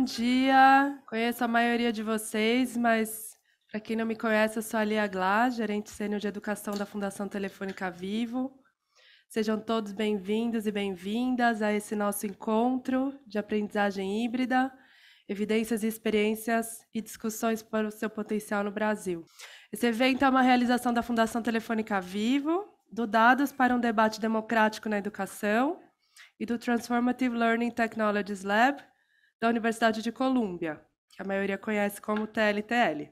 dia. Conheço a maioria de vocês, mas para quem não me conhece, eu sou a Lia Glá, gerente sênior de educação da Fundação Telefônica Vivo. Sejam todos bem-vindos e bem-vindas a esse nosso encontro de aprendizagem híbrida, evidências e experiências e discussões para o seu potencial no Brasil. Esse evento é uma realização da Fundação Telefônica Vivo, do Dados para um Debate Democrático na Educação e do Transformative Learning Technologies Lab, da Universidade de Colômbia, que a maioria conhece como TLTL.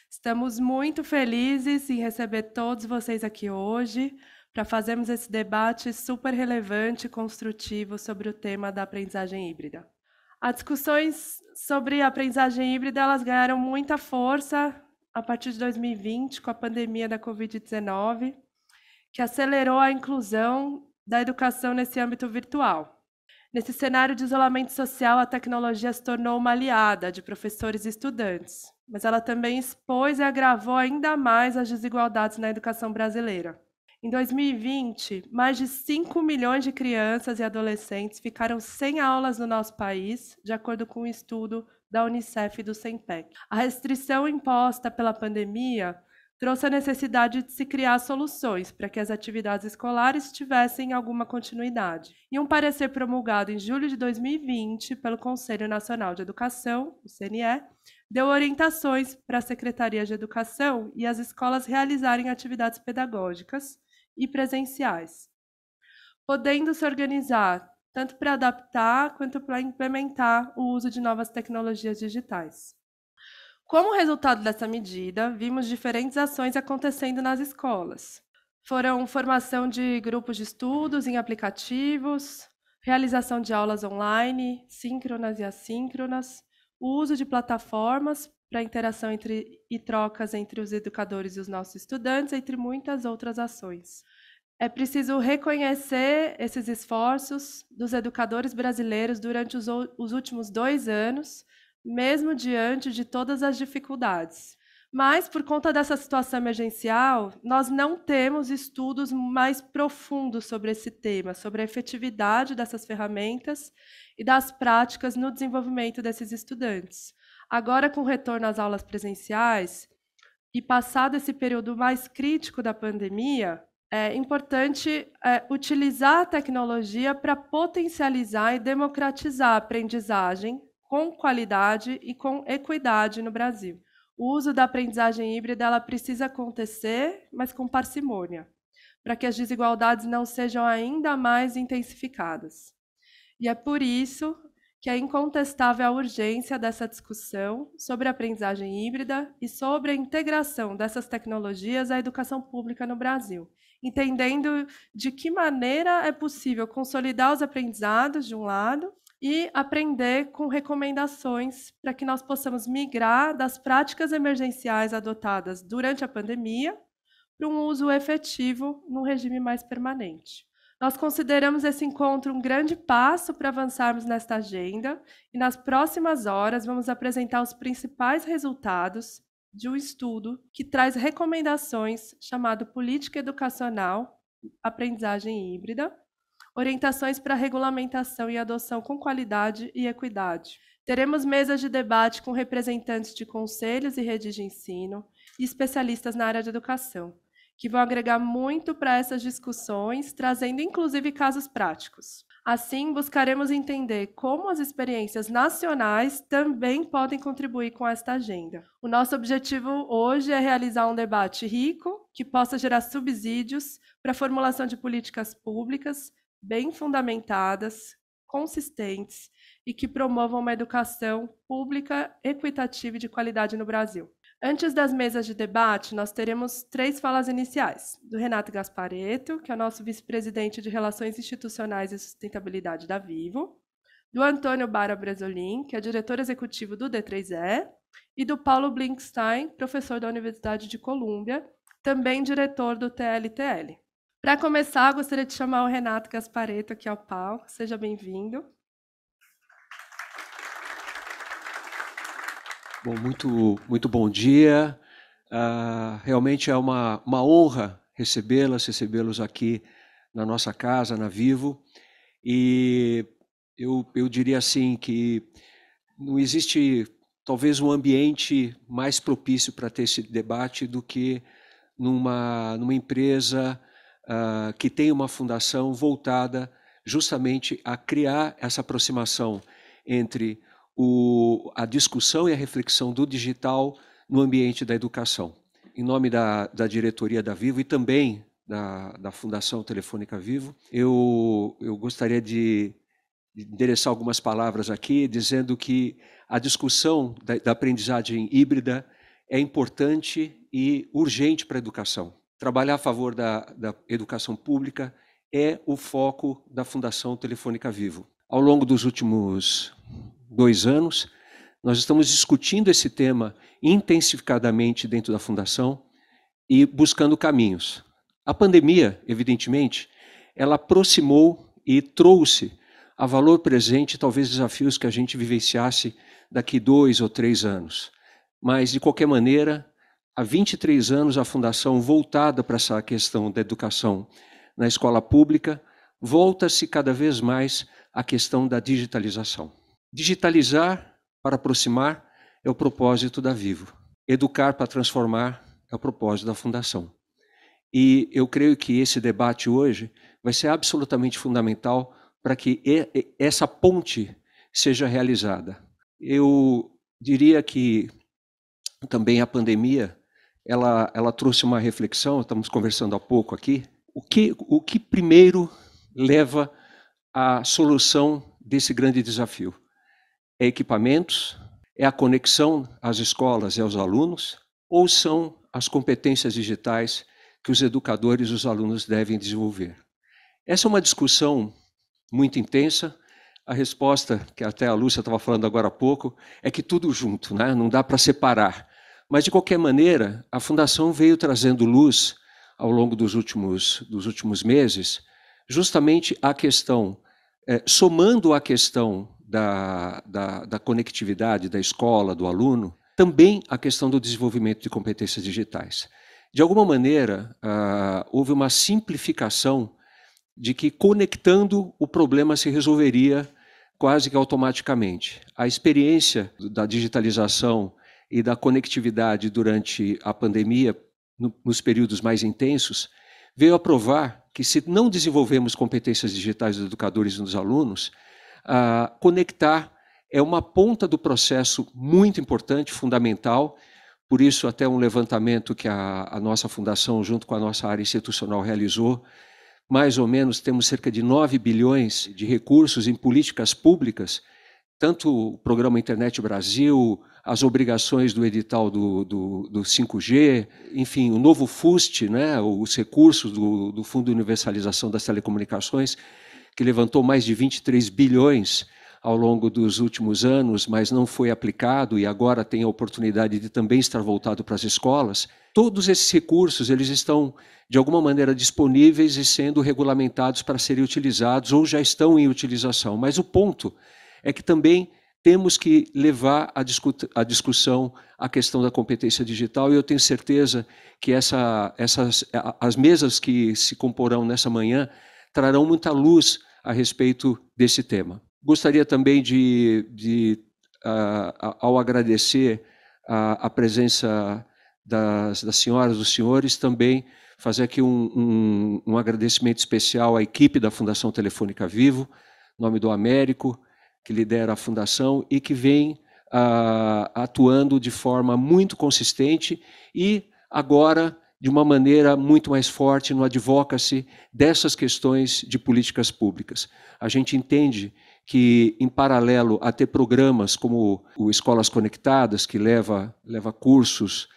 Estamos muito felizes em receber todos vocês aqui hoje para fazermos esse debate super relevante e construtivo sobre o tema da aprendizagem híbrida. As discussões sobre a aprendizagem híbrida elas ganharam muita força a partir de 2020, com a pandemia da Covid-19, que acelerou a inclusão da educação nesse âmbito virtual. Nesse cenário de isolamento social, a tecnologia se tornou uma aliada de professores e estudantes, mas ela também expôs e agravou ainda mais as desigualdades na educação brasileira. Em 2020, mais de 5 milhões de crianças e adolescentes ficaram sem aulas no nosso país, de acordo com um estudo da Unicef e do SEMPEC. A restrição imposta pela pandemia trouxe a necessidade de se criar soluções para que as atividades escolares tivessem alguma continuidade. E um parecer promulgado em julho de 2020 pelo Conselho Nacional de Educação, o CNE, deu orientações para a Secretaria de Educação e as escolas realizarem atividades pedagógicas e presenciais, podendo se organizar tanto para adaptar quanto para implementar o uso de novas tecnologias digitais. Como resultado dessa medida, vimos diferentes ações acontecendo nas escolas. Foram formação de grupos de estudos em aplicativos, realização de aulas online, síncronas e assíncronas, o uso de plataformas para interação e trocas entre os educadores e os nossos estudantes, entre muitas outras ações. É preciso reconhecer esses esforços dos educadores brasileiros durante os últimos 2 anos, mesmo diante de todas as dificuldades. Mas, por conta dessa situação emergencial, nós não temos estudos mais profundos sobre esse tema, sobre a efetividade dessas ferramentas e das práticas no desenvolvimento desses estudantes. Agora, com o retorno às aulas presenciais e passado esse período mais crítico da pandemia, é importante utilizar a tecnologia para potencializar e democratizar a aprendizagem com qualidade e com equidade no Brasil. O uso da aprendizagem híbrida ela precisa acontecer, mas com parcimônia, para que as desigualdades não sejam ainda mais intensificadas. E é por isso que é incontestável a urgência dessa discussão sobre a aprendizagem híbrida e sobre a integração dessas tecnologias à educação pública no Brasil, entendendo de que maneira é possível consolidar os aprendizados, de um lado, e aprender com recomendações para que nós possamos migrar das práticas emergenciais adotadas durante a pandemia para um uso efetivo num regime mais permanente. Nós consideramos esse encontro um grande passo para avançarmos nesta agenda e nas próximas horas vamos apresentar os principais resultados de um estudo que traz recomendações chamado Política Educacional, Aprendizagem Híbrida, orientações para regulamentação e adoção com qualidade e equidade. Teremos mesas de debate com representantes de conselhos e redes de ensino e especialistas na área de educação, que vão agregar muito para essas discussões, trazendo inclusive casos práticos. Assim, buscaremos entender como as experiências nacionais também podem contribuir com esta agenda. O nosso objetivo hoje é realizar um debate rico, que possa gerar subsídios para a formulação de políticas públicas bem fundamentadas, consistentes e que promovam uma educação pública, equitativa e de qualidade no Brasil. Antes das mesas de debate, nós teremos 3 falas iniciais, do Renato Gasparetto, que é o nosso vice-presidente de Relações Institucionais e Sustentabilidade da Vivo, do Antônio Bara Bresolin, que é diretor executivo do D3E, e do Paulo Blinkstein, professor da Universidade de Colômbia, também diretor do TLTL. Para começar, gostaria de chamar o Renato Gasparetto aqui ao palco. Seja bem-vindo. Bom, muito bom dia. Realmente é uma honra recebê-los aqui na nossa casa, na Vivo. E eu diria assim que não existe talvez um ambiente mais propício para ter esse debate do que numa empresa que tem uma fundação voltada justamente a criar essa aproximação entre a discussão e a reflexão do digital no ambiente da educação. Em nome da diretoria da Vivo e também da Fundação Telefônica Vivo, eu gostaria de endereçar algumas palavras aqui, dizendo que a discussão da aprendizagem híbrida é importante e urgente para a educação. Trabalhar a favor da educação pública é o foco da Fundação Telefônica Vivo. Ao longo dos últimos 2 anos, nós estamos discutindo esse tema intensificadamente dentro da Fundação e buscando caminhos. A pandemia, evidentemente, ela aproximou e trouxe a valor presente talvez desafios que a gente vivenciasse daqui 2 ou 3 anos. Mas, de qualquer maneira, há 23 anos a Fundação, voltada para essa questão da educação na escola pública, volta-se cada vez mais à questão da digitalização. Digitalizar para aproximar é o propósito da Vivo. Educar para transformar é o propósito da Fundação. E eu creio que esse debate hoje vai ser absolutamente fundamental para que essa ponte seja realizada. Eu diria que também a pandemia, ela trouxe uma reflexão, estamos conversando há pouco aqui, o que primeiro leva à solução desse grande desafio? É equipamentos? É a conexão às escolas e aos alunos? Ou são as competências digitais que os educadores e os alunos devem desenvolver? Essa é uma discussão muito intensa. A resposta, que até a Lúcia estava falando agora há pouco, é que tudo junto, né? Não dá para separar. Mas, de qualquer maneira, a Fundação veio trazendo luz ao longo dos últimos meses, justamente a questão, somando a questão da conectividade da escola, do aluno, também a questão do desenvolvimento de competências digitais. De alguma maneira, houve uma simplificação de que conectando o problema se resolveria quase que automaticamente. A experiência da digitalização e da conectividade durante a pandemia, nos períodos mais intensos, veio a provar que se não desenvolvemos competências digitais dos educadores e dos alunos, conectar é uma ponta do processo muito importante, fundamental. Por isso, até um levantamento que a nossa fundação, junto com a nossa área institucional, realizou, mais ou menos temos cerca de 9 bilhões de recursos em políticas públicas, tanto o programa Internet Brasil, as obrigações do edital do 5G, enfim, o novo FUST, né, os recursos do Fundo de Universalização das Telecomunicações, que levantou mais de 23 bilhões ao longo dos últimos anos, mas não foi aplicado e agora tem a oportunidade de também estar voltado para as escolas. Todos esses recursos eles estão, de alguma maneira, disponíveis e sendo regulamentados para serem utilizados ou já estão em utilização. Mas o ponto é que também temos que levar a discussão a questão da competência digital, e eu tenho certeza que as mesas que se comporão nessa manhã trarão muita luz a respeito desse tema. Gostaria também ao agradecer a presença das senhoras, dos senhores, também fazer aqui um agradecimento especial à equipe da Fundação Telefônica Vivo, em nome do Américo, que lidera a Fundação e que vem atuando de forma muito consistente e agora de uma maneira muito mais forte no advocacy dessas questões de políticas públicas. A gente entende que, em paralelo a ter programas como o Escolas Conectadas, que leva cursos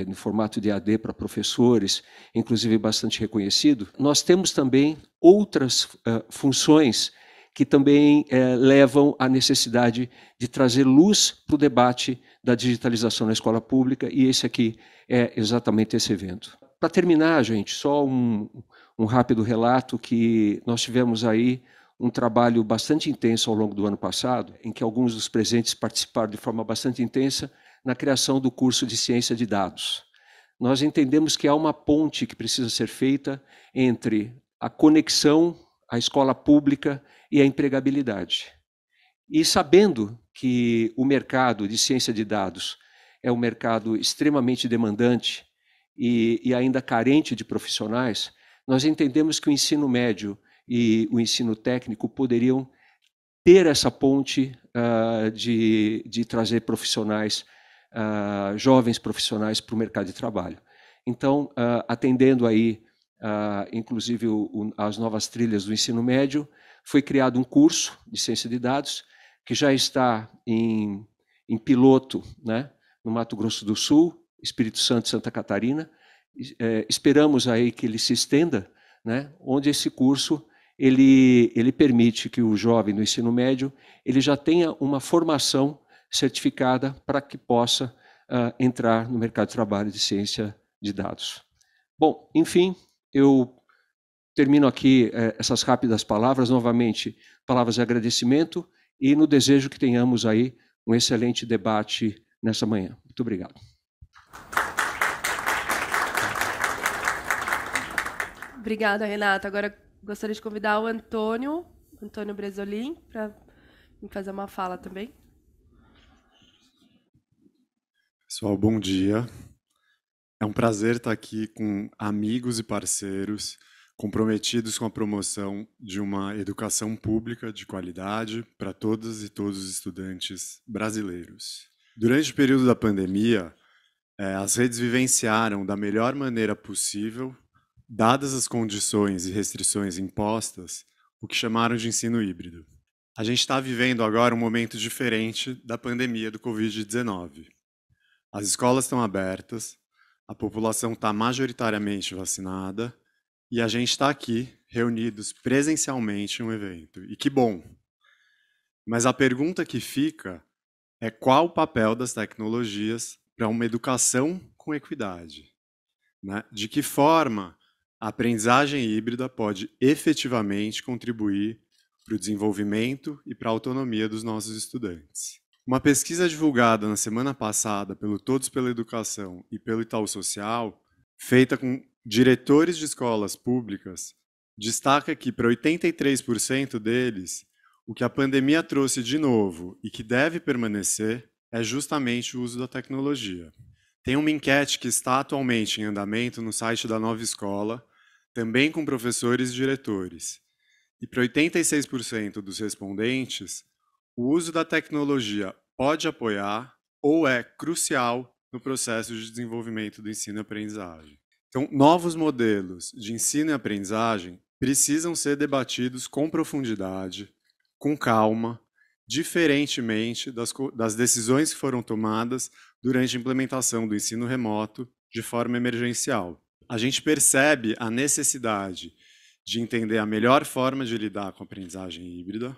no formato de AD para professores, inclusive bastante reconhecido, nós temos também outras funções que também levam à necessidade de trazer luz para o debate da digitalização na escola pública, e esse aqui é exatamente esse evento. Para terminar, gente, só um rápido relato que nós tivemos aí um trabalho bastante intenso ao longo do ano passado, em que alguns dos presentes participaram de forma bastante intensa na criação do curso de Ciência de Dados. Nós entendemos que há uma ponte que precisa ser feita entre a conexão, a escola pública e a empregabilidade. E sabendo que o mercado de ciência de dados é um mercado extremamente demandante e ainda carente de profissionais, nós entendemos que o ensino médio e o ensino técnico poderiam ter essa ponte de trazer profissionais, jovens profissionais para o mercado de trabalho. Então, atendendo aí, inclusive, as novas trilhas do ensino médio, foi criado um curso de ciência de dados que já está em piloto, né, no Mato Grosso do Sul, Espírito Santo e Santa Catarina. Esperamos aí que ele se estenda, né, onde esse curso ele permite que o jovem do ensino médio ele já tenha uma formação certificada para que possa entrar no mercado de trabalho de ciência de dados. Bom, enfim, eu termino aqui essas rápidas palavras, novamente, palavras de agradecimento e no desejo que tenhamos aí um excelente debate nessa manhã. Muito obrigado. Obrigada, Renata. Agora gostaria de convidar o Antônio Bresolim, para fazer uma fala também. Pessoal, bom dia. É um prazer estar aqui com amigos e parceiros comprometidos com a promoção de uma educação pública de qualidade para todas e todos os estudantes brasileiros. Durante o período da pandemia, as redes vivenciaram da melhor maneira possível, dadas as condições e restrições impostas, o que chamaram de ensino híbrido. A gente está vivendo agora um momento diferente da pandemia do Covid-19. As escolas estão abertas, a população está majoritariamente vacinada e a gente está aqui reunidos presencialmente em um evento. E que bom! Mas a pergunta que fica é qual o papel das tecnologias para uma educação com equidade, né? De que forma a aprendizagem híbrida pode efetivamente contribuir para o desenvolvimento e para a autonomia dos nossos estudantes. Uma pesquisa divulgada na semana passada pelo Todos pela Educação e pelo Itaú Social, feita com diretores de escolas públicas, destaca que para 83% deles, o que a pandemia trouxe de novo e que deve permanecer é justamente o uso da tecnologia. Tem uma enquete que está atualmente em andamento no site da Nova Escola, também com professores e diretores. E para 86% dos respondentes, o uso da tecnologia pode apoiar ou é crucial no processo de desenvolvimento do ensino e aprendizagem. Então, novos modelos de ensino e aprendizagem precisam ser debatidos com profundidade, com calma, diferentemente das decisões que foram tomadas durante a implementação do ensino remoto de forma emergencial. A gente percebe a necessidade de entender a melhor forma de lidar com a aprendizagem híbrida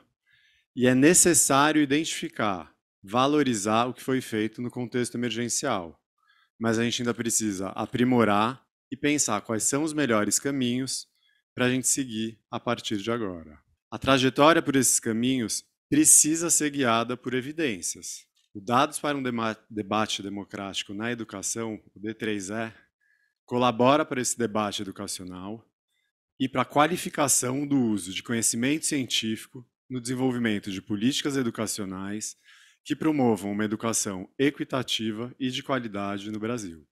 e é necessário identificar, valorizar o que foi feito no contexto emergencial. Mas a gente ainda precisa aprimorar e pensar quais são os melhores caminhos para a gente seguir a partir de agora. A trajetória por esses caminhos precisa ser guiada por evidências. O Dados para um Debate Democrático na Educação, o D3E, colabora para esse debate educacional e para a qualificação do uso de conhecimento científico no desenvolvimento de políticas educacionais que promovam uma educação equitativa e de qualidade no Brasil.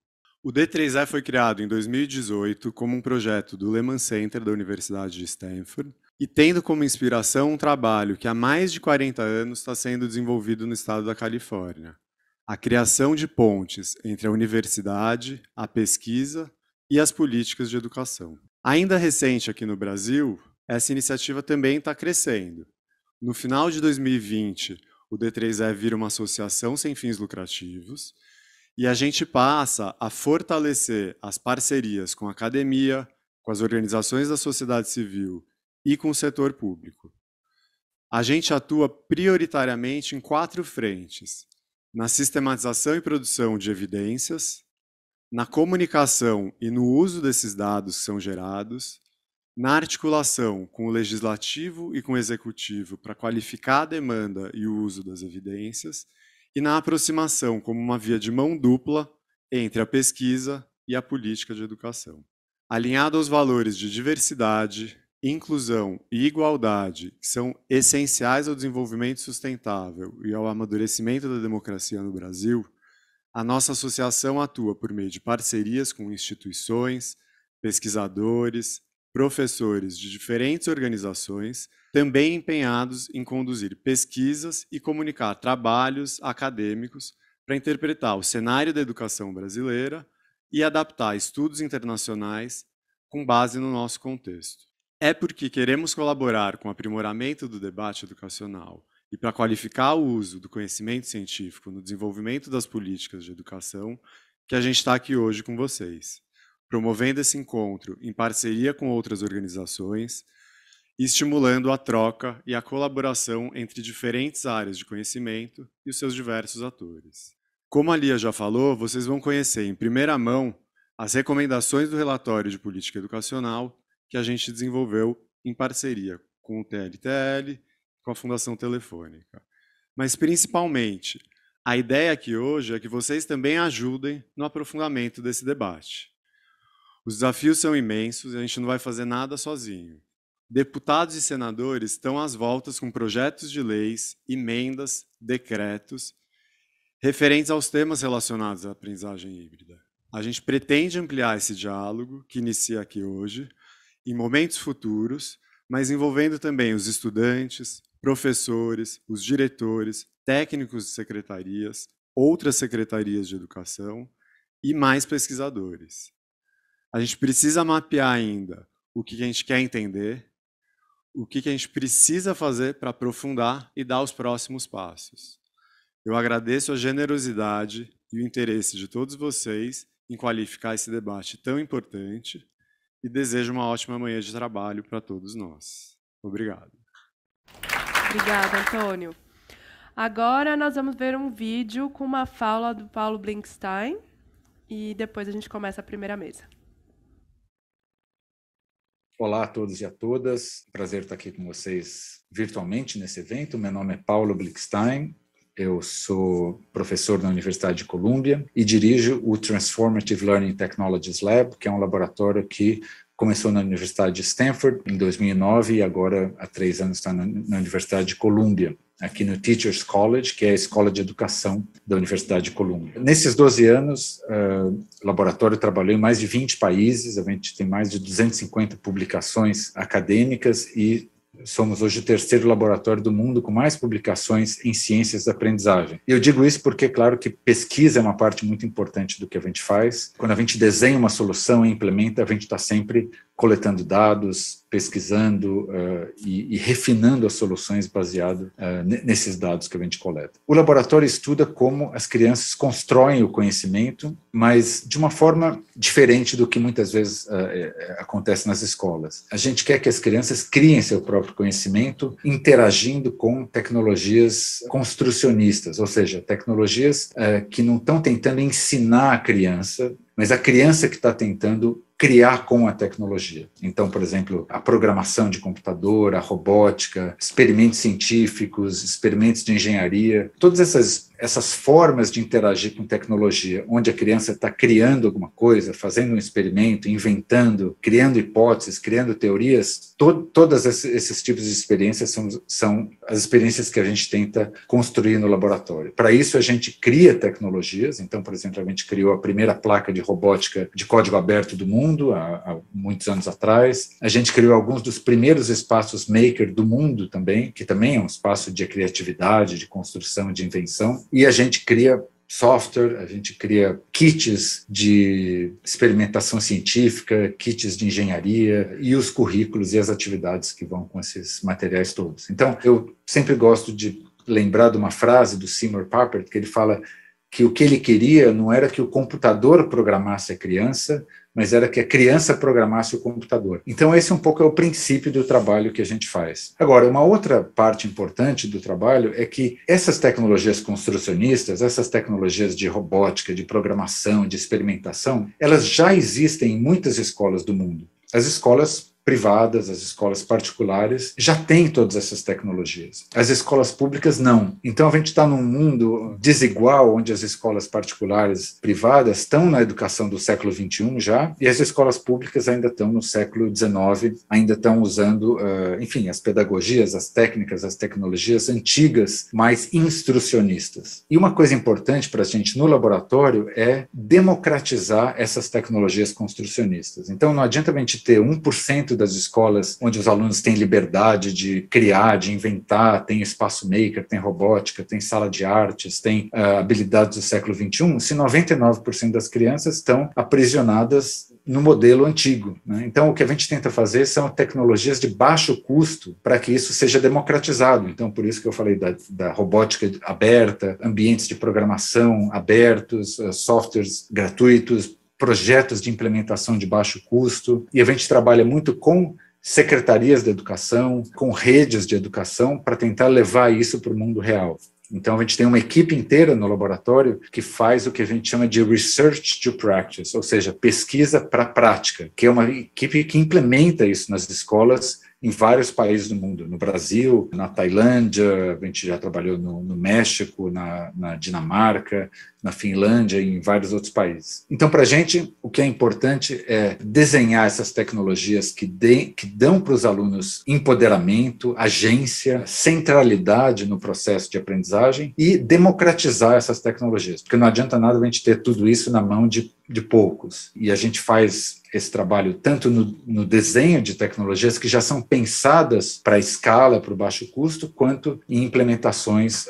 O D3E foi criado em 2018 como um projeto do Lehman Center da Universidade de Stanford e tendo como inspiração um trabalho que há mais de 40 anos está sendo desenvolvido no estado da Califórnia, a criação de pontes entre a universidade, a pesquisa e as políticas de educação. Ainda recente aqui no Brasil, essa iniciativa também está crescendo. No final de 2020, o D3E vira uma associação sem fins lucrativos e a gente passa a fortalecer as parcerias com a academia, com as organizações da sociedade civil e com o setor público. A gente atua prioritariamente em 4 frentes: na sistematização e produção de evidências, na comunicação e no uso desses dados que são gerados, na articulação com o legislativo e com o executivo para qualificar a demanda e o uso das evidências, e na aproximação como uma via de mão dupla entre a pesquisa e a política de educação. Alinhado aos valores de diversidade, inclusão e igualdade, que são essenciais ao desenvolvimento sustentável e ao amadurecimento da democracia no Brasil, a nossa associação atua por meio de parcerias com instituições, pesquisadores, professores de diferentes organizações, também empenhados em conduzir pesquisas e comunicar trabalhos acadêmicos para interpretar o cenário da educação brasileira e adaptar estudos internacionais com base no nosso contexto. É porque queremos colaborar com o aprimoramento do debate educacional e para qualificar o uso do conhecimento científico no desenvolvimento das políticas de educação que a gente está aqui hoje com vocês, promovendo esse encontro em parceria com outras organizações e estimulando a troca e a colaboração entre diferentes áreas de conhecimento e os seus diversos atores. Como a Lia já falou, vocês vão conhecer em primeira mão as recomendações do relatório de política educacional que a gente desenvolveu em parceria com o TLTL, com a Fundação Telefônica. Mas, principalmente, a ideia aqui hoje é que vocês também ajudem no aprofundamento desse debate. Os desafios são imensos e a gente não vai fazer nada sozinho. Deputados e senadores estão às voltas com projetos de leis, emendas, decretos, referentes aos temas relacionados à aprendizagem híbrida. A gente pretende ampliar esse diálogo, que inicia aqui hoje, em momentos futuros, mas envolvendo também os estudantes, professores, os diretores, técnicos de secretarias, outras secretarias de educação e mais pesquisadores. A gente precisa mapear ainda o que a gente quer entender, o que a gente precisa fazer para aprofundar e dar os próximos passos. Eu agradeço a generosidade e o interesse de todos vocês em qualificar esse debate tão importante e desejo uma ótima manhã de trabalho para todos nós. Obrigado. Obrigada, Antônio. Agora nós vamos ver um vídeo com uma fala do Paulo Blinkstein e depois a gente começa a primeira mesa. Olá a todos e a todas, prazer estar aqui com vocês virtualmente nesse evento. Meu nome é Paulo Blinkstein, eu sou professor na Universidade de Colômbia e dirijo o Transformative Learning Technologies Lab, que é um laboratório que começou na Universidade de Stanford em 2009 e agora há 3 anos está na Universidade de Colômbia, aqui no Teachers College, que é a escola de educação da Universidade de Colômbia. Nesses 12 anos, o laboratório trabalhou em mais de 20 países, a gente tem mais de 250 publicações acadêmicas e somos hoje o 3º laboratório do mundo com mais publicações em ciências da aprendizagem. Eu digo isso porque, claro, que pesquisa é uma parte muito importante do que a gente faz. Quando a gente desenha uma solução e implementa, a gente está sempre coletando dados, pesquisando e refinando as soluções baseado nesses dados que a gente coleta. O laboratório estuda como as crianças constroem o conhecimento, mas de uma forma diferente do que muitas vezes acontece nas escolas. A gente quer que as crianças criem seu próprio conhecimento interagindo com tecnologias construcionistas, ou seja, tecnologias que não estão tentando ensinar a criança, mas a criança que está tentando criar com a tecnologia. Então, por exemplo, a programação de computador, a robótica, experimentos científicos, experimentos de engenharia, todas essas formas de interagir com tecnologia, onde a criança está criando alguma coisa, fazendo um experimento, inventando, criando hipóteses, criando teorias, todos esses tipos de experiências são as experiências que a gente tenta construir no laboratório. Para isso, a gente cria tecnologias. Então, por exemplo, a gente criou a primeira placa de robótica de código aberto do mundo, há muitos anos atrás. A gente criou alguns dos primeiros espaços maker do mundo também, que também é um espaço de criatividade, de construção, de invenção. E a gente cria software, a gente cria kits de experimentação científica, kits de engenharia e os currículos e as atividades que vão com esses materiais todos. Então, eu sempre gosto de lembrar de uma frase do Seymour Papert, que ele fala que o que ele queria não era que o computador programasse a criança, mas era que a criança programasse o computador. Então, esse um pouco é o princípio do trabalho que a gente faz. Agora, uma outra parte importante do trabalho é que essas tecnologias construcionistas, essas tecnologias de robótica, de programação, de experimentação, elas já existem em muitas escolas do mundo. As escolas privadas, as escolas particulares, já têm todas essas tecnologias. As escolas públicas não. Então, a gente está num mundo desigual, onde as escolas particulares privadas estão na educação do século XXI já, e as escolas públicas ainda estão no século XIX, ainda estão usando, enfim, as pedagogias, as técnicas, as tecnologias antigas, mais instrucionistas. E uma coisa importante para a gente no laboratório é democratizar essas tecnologias construcionistas. Então, não adianta a gente ter 1% das escolas onde os alunos têm liberdade de criar, de inventar, tem espaço maker, tem robótica, tem sala de artes, tem habilidades do século XXI, se 99% das crianças estão aprisionadas no modelo antigo, né? Então, o que a gente tenta fazer são tecnologias de baixo custo para que isso seja democratizado. Então, por isso que eu falei da robótica aberta, ambientes de programação abertos, softwares gratuitos, projetos de implementação de baixo custo. E a gente trabalha muito com secretarias de educação, com redes de educação, para tentar levar isso para o mundo real. Então, a gente tem uma equipe inteira no laboratório que faz o que a gente chama de Research to Practice, ou seja, pesquisa para prática, que é uma equipe que implementa isso nas escolas em vários países do mundo, no Brasil, na Tailândia, a gente já trabalhou no México, na Dinamarca, na Finlândia e em vários outros países. Então, para a gente, o que é importante é desenhar essas tecnologias que dão para os alunos empoderamento, agência, centralidade no processo de aprendizagem e democratizar essas tecnologias, porque não adianta nada a gente ter tudo isso na mão de poucos. E a gente faz esse trabalho tanto no desenho de tecnologias que já são pensadas para a escala, para o baixo custo, quanto em implementações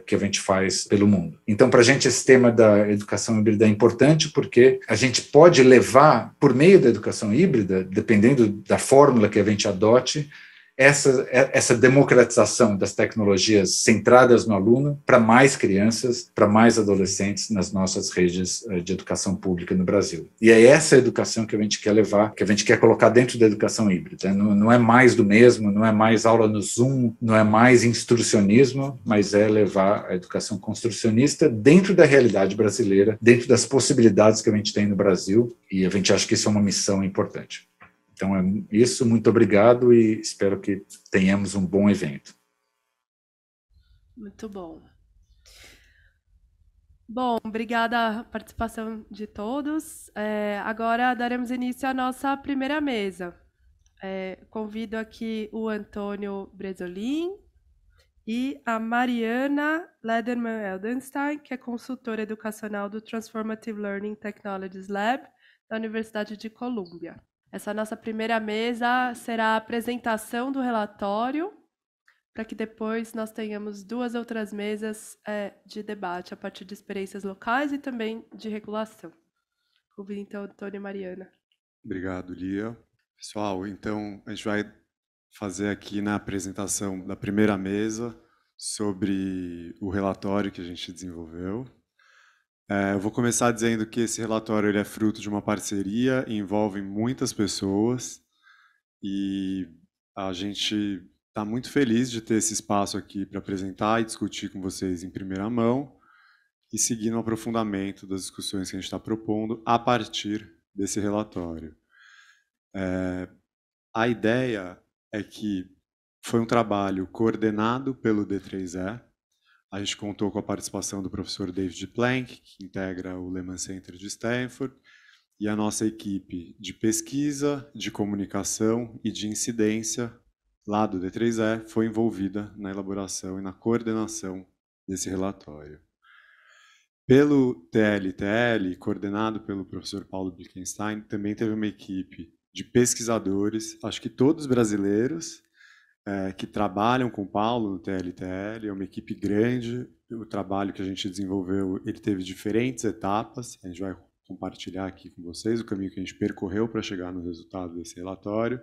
que a gente faz pelo mundo. Então, para a gente, esse tema da educação híbrida é importante porque a gente pode levar, por meio da educação híbrida, dependendo da fórmula que a gente adote, essa democratização das tecnologias centradas no aluno para mais crianças, para mais adolescentes nas nossas redes de educação pública no Brasil. E é essa educação que a gente quer levar, que a gente quer colocar dentro da educação híbrida. Não é mais do mesmo, não é mais aula no Zoom, não é mais instrucionismo, mas é levar a educação construcionista dentro da realidade brasileira, dentro das possibilidades que a gente tem no Brasil, e a gente acha que isso é uma missão importante. Então é isso, muito obrigado e espero que tenhamos um bom evento. Muito bom. Bom, obrigada a participação de todos. Agora daremos início à nossa primeira mesa. Convido aqui o Antônio Bresolin e a Mariana Lederman-Eldenstein, que é consultora educacional do Transformative Learning Technologies Lab da Universidade de Colômbia. Essa nossa primeira mesa será a apresentação do relatório, para que depois nós tenhamos 2 outras mesas de debate a partir de experiências locais e também de regulação. Convido então Antônio e Mariana. Obrigado, Lia. Pessoal, então a gente vai fazer aqui na apresentação da primeira mesa sobre o relatório que a gente desenvolveu. Eu vou começar dizendo que esse relatório ele é fruto de uma parceria, envolve muitas pessoas e a gente está muito feliz de ter esse espaço aqui para apresentar e discutir com vocês em primeira mão e seguir no aprofundamento das discussões que a gente está propondo a partir desse relatório. A ideia é que foi um trabalho coordenado pelo D3E. A gente contou com a participação do professor David Plank, que integra o Lehman Center de Stanford, e a nossa equipe de pesquisa, de comunicação e de incidência, lá do D3E, foi envolvida na elaboração e na coordenação desse relatório. Pelo TLTL, coordenado pelo professor Paulo Blickenstein, também teve uma equipe de pesquisadores, acho que todos brasileiros, que trabalham com o Paulo no TLTL, é uma equipe grande. O trabalho que a gente desenvolveu, ele teve diferentes etapas, a gente vai compartilhar aqui com vocês o caminho que a gente percorreu para chegar no resultado desse relatório,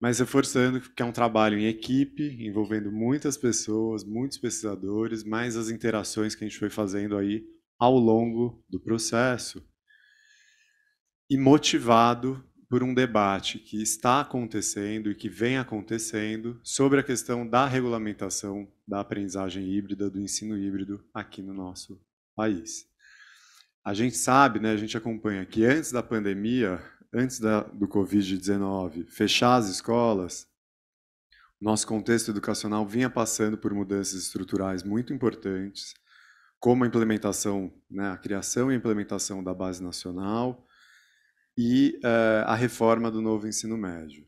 mas reforçando que é um trabalho em equipe, envolvendo muitas pessoas, muitos pesquisadores, mais as interações que a gente foi fazendo aí ao longo do processo, e motivado por um debate que está acontecendo e que vem acontecendo sobre a questão da regulamentação da aprendizagem híbrida, do ensino híbrido aqui no nosso país. A gente sabe, né, a gente acompanha que antes da pandemia, antes do Covid-19 fechar as escolas, nosso contexto educacional vinha passando por mudanças estruturais muito importantes, como a implementação, né, a criação e a implementação da Base Nacional e a reforma do novo ensino médio.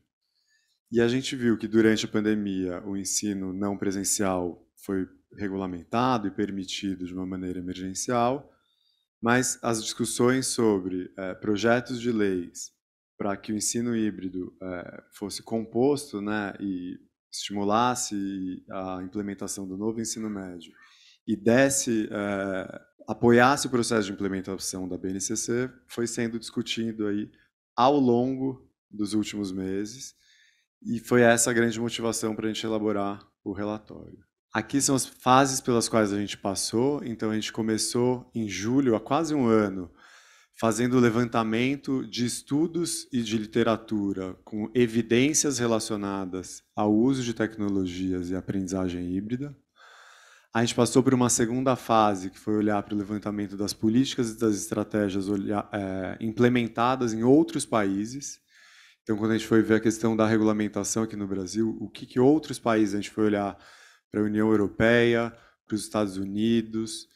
E a gente viu que durante a pandemia o ensino não presencial foi regulamentado e permitido de uma maneira emergencial, mas as discussões sobre projetos de leis para que o ensino híbrido fosse composto, né, e estimulasse a implementação do novo ensino médio e apoiasse o processo de implementação da BNCC, foi sendo discutido aí ao longo dos últimos meses, e foi essa a grande motivação para a gente elaborar o relatório. Aqui são as fases pelas quais a gente passou. Então, a gente começou em julho, há quase um ano, fazendo o levantamento de estudos e de literatura com evidências relacionadas ao uso de tecnologias e aprendizagem híbrida. A gente passou por uma segunda fase, que foi olhar para o levantamento das políticas e das estratégias implementadas em outros países. Então, quando a gente foi ver a questão da regulamentação aqui no Brasil, o que outros países, a gente foi olhar para a União Europeia, para os Estados Unidos,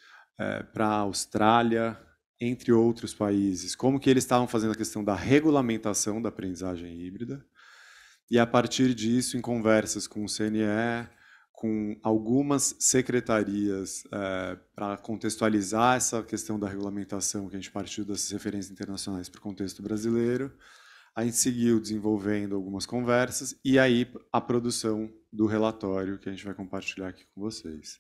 para a Austrália, entre outros países, como que eles estavam fazendo a questão da regulamentação da aprendizagem híbrida. E, a partir disso, em conversas com o CNE, com algumas secretarias para contextualizar essa questão da regulamentação, que a gente partiu dessas referências internacionais para o contexto brasileiro, a gente seguiu desenvolvendo algumas conversas e aí a produção do relatório que a gente vai compartilhar aqui com vocês.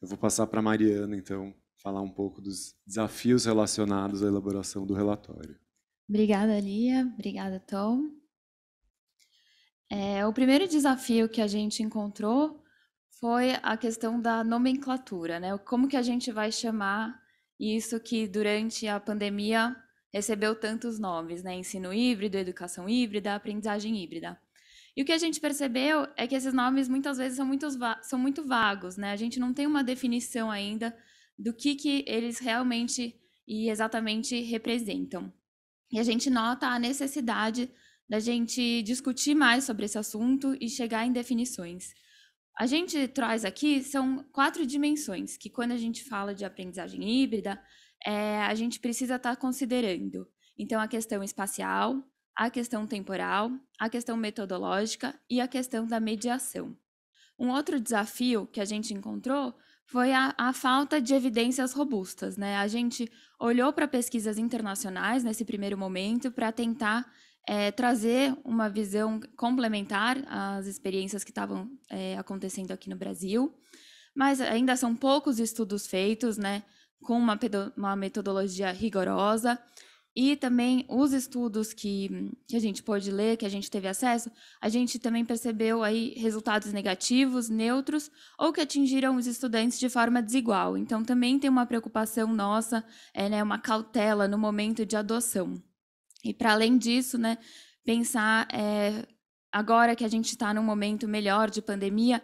Eu vou passar para a Mariana, então, falar um pouco dos desafios relacionados à elaboração do relatório. Obrigada, Lia. Obrigada, Tom. O primeiro desafio que a gente encontrou foi a questão da nomenclatura, né? Como que a gente vai chamar isso que durante a pandemia recebeu tantos nomes, né? Ensino híbrido, educação híbrida, aprendizagem híbrida. E o que a gente percebeu é que esses nomes muitas vezes são muito vagos, né? A gente não tem uma definição ainda do que eles realmente e exatamente representam. E a gente nota a necessidade da gente discutir mais sobre esse assunto e chegar em definições. A gente traz aqui, são 4 dimensões, que quando a gente fala de aprendizagem híbrida, a gente precisa estar considerando. Então, a questão espacial, a questão temporal, a questão metodológica e a questão da mediação. Um outro desafio que a gente encontrou foi a falta de evidências robustas, né? A gente olhou para pesquisas internacionais nesse primeiro momento para tentar trazer uma visão complementar às experiências que estavam acontecendo aqui no Brasil, mas ainda são poucos estudos feitos, né, com uma metodologia rigorosa, e também os estudos que a gente pôde ler, que a gente teve acesso, a gente também percebeu aí resultados negativos, neutros, ou que atingiram os estudantes de forma desigual. Então, também tem uma preocupação nossa, né, uma cautela no momento de adoção. E, para além disso, né, pensar, agora que a gente está num momento melhor de pandemia,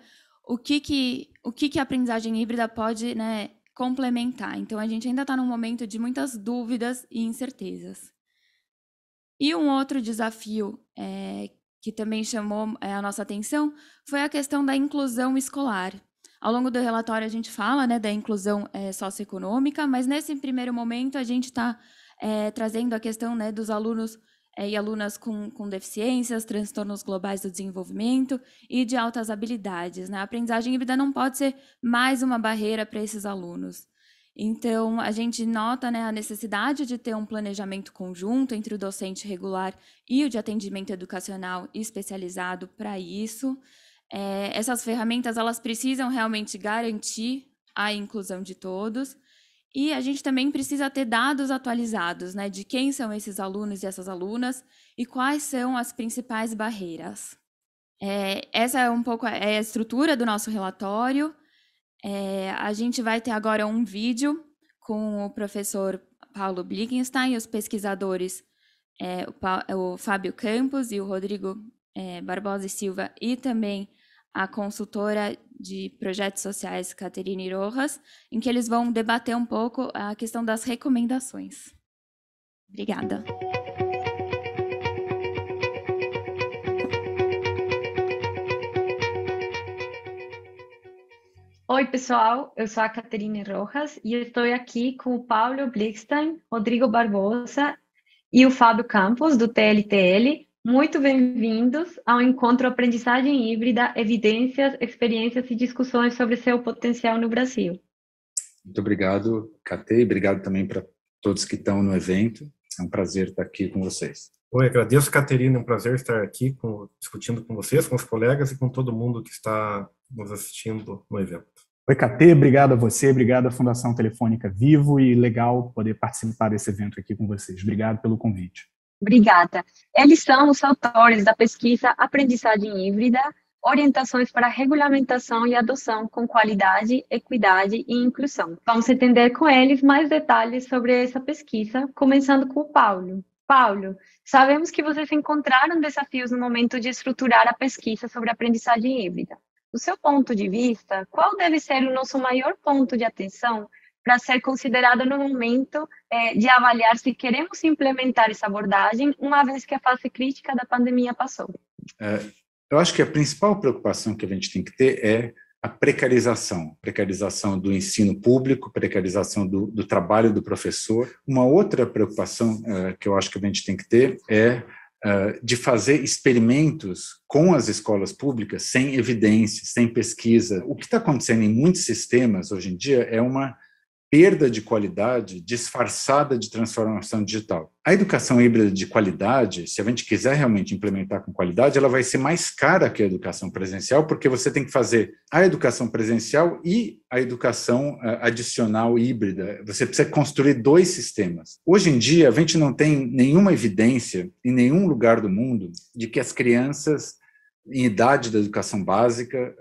o que a aprendizagem híbrida pode, né, complementar. Então, a gente ainda está num momento de muitas dúvidas e incertezas. E um outro desafio que também chamou a nossa atenção foi a questão da inclusão escolar. Ao longo do relatório, a gente fala, né, da inclusão socioeconômica, mas nesse primeiro momento a gente está trazendo a questão, né, dos alunos e alunas com deficiências, transtornos globais do desenvolvimento e de altas habilidades, né? A aprendizagem híbrida não pode ser mais uma barreira para esses alunos. Então, a gente nota, né, a necessidade de ter um planejamento conjunto entre o docente regular e o de atendimento educacional especializado para isso. Essas ferramentas, elas precisam realmente garantir a inclusão de todos. E a gente também precisa ter dados atualizados, né, de quem são esses alunos e essas alunas e quais são as principais barreiras. Essa é um pouco a estrutura do nosso relatório. A gente vai ter agora um vídeo com o professor Paulo Blickenstein e os pesquisadores, o Fábio Campos e o Rodrigo Barbosa e Silva, e também a consultora de projetos sociais, Caterine Rojas, em que eles vão debater um pouco a questão das recomendações. Obrigada. Oi, pessoal, eu sou a Caterine Rojas e eu estou aqui com o Paulo Blickstein, Rodrigo Barbosa e o Fábio Campos, do TLTL. Muito bem-vindos ao encontro Aprendizagem Híbrida, Evidências, Experiências e Discussões sobre seu potencial no Brasil. Muito obrigado, Catê, e obrigado também para todos que estão no evento. É um prazer estar aqui com vocês. Oi, agradeço, Caterina, é um prazer estar aqui discutindo com vocês, com os colegas e com todo mundo que está nos assistindo no evento. Oi, Catê, obrigado a você, obrigado à Fundação Telefônica Vivo e legal poder participar desse evento aqui com vocês. Obrigado pelo convite. Obrigada. Eles são os autores da pesquisa Aprendizagem Híbrida, Orientações para Regulamentação e Adoção com Qualidade, Equidade e Inclusão. Vamos entender com eles mais detalhes sobre essa pesquisa, começando com o Paulo. Paulo, sabemos que vocês encontraram desafios no momento de estruturar a pesquisa sobre aprendizagem híbrida. Do seu ponto de vista, qual deve ser o nosso maior ponto de atenção para ser considerado no momento de avaliar se queremos implementar essa abordagem, uma vez que a fase crítica da pandemia passou? Eu acho que a principal preocupação que a gente tem que ter é a precarização do ensino público, precarização do trabalho do professor. Uma outra preocupação que eu acho que a gente tem que ter é de fazer experimentos com as escolas públicas sem evidência, sem pesquisa. O que está acontecendo em muitos sistemas hoje em dia é uma perda de qualidade disfarçada de transformação digital. A educação híbrida de qualidade, se a gente quiser realmente implementar com qualidade, ela vai ser mais cara que a educação presencial, porque você tem que fazer a educação presencial e a educação adicional híbrida. Você precisa construir dois sistemas. Hoje em dia, a gente não tem nenhuma evidência em nenhum lugar do mundo de que as crianças em idade da educação básica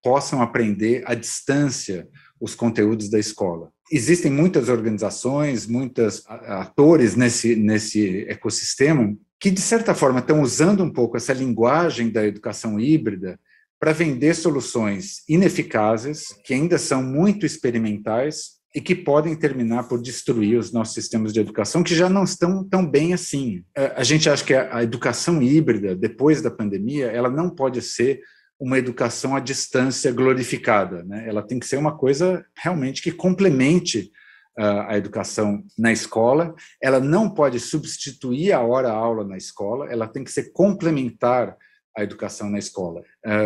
possam aprender à distância os conteúdos da escola. Existem muitas organizações, muitos atores nesse ecossistema que, de certa forma, estão usando um pouco essa linguagem da educação híbrida para vender soluções ineficazes, que ainda são muito experimentais e que podem terminar por destruir os nossos sistemas de educação, que já não estão tão bem assim. A gente acha que a educação híbrida, depois da pandemia, ela não pode ser uma educação à distância glorificada, né? Ela tem que ser uma coisa realmente que complemente a educação na escola. Ela não pode substituir a hora-aula na escola, ela tem que ser complementar à educação na escola.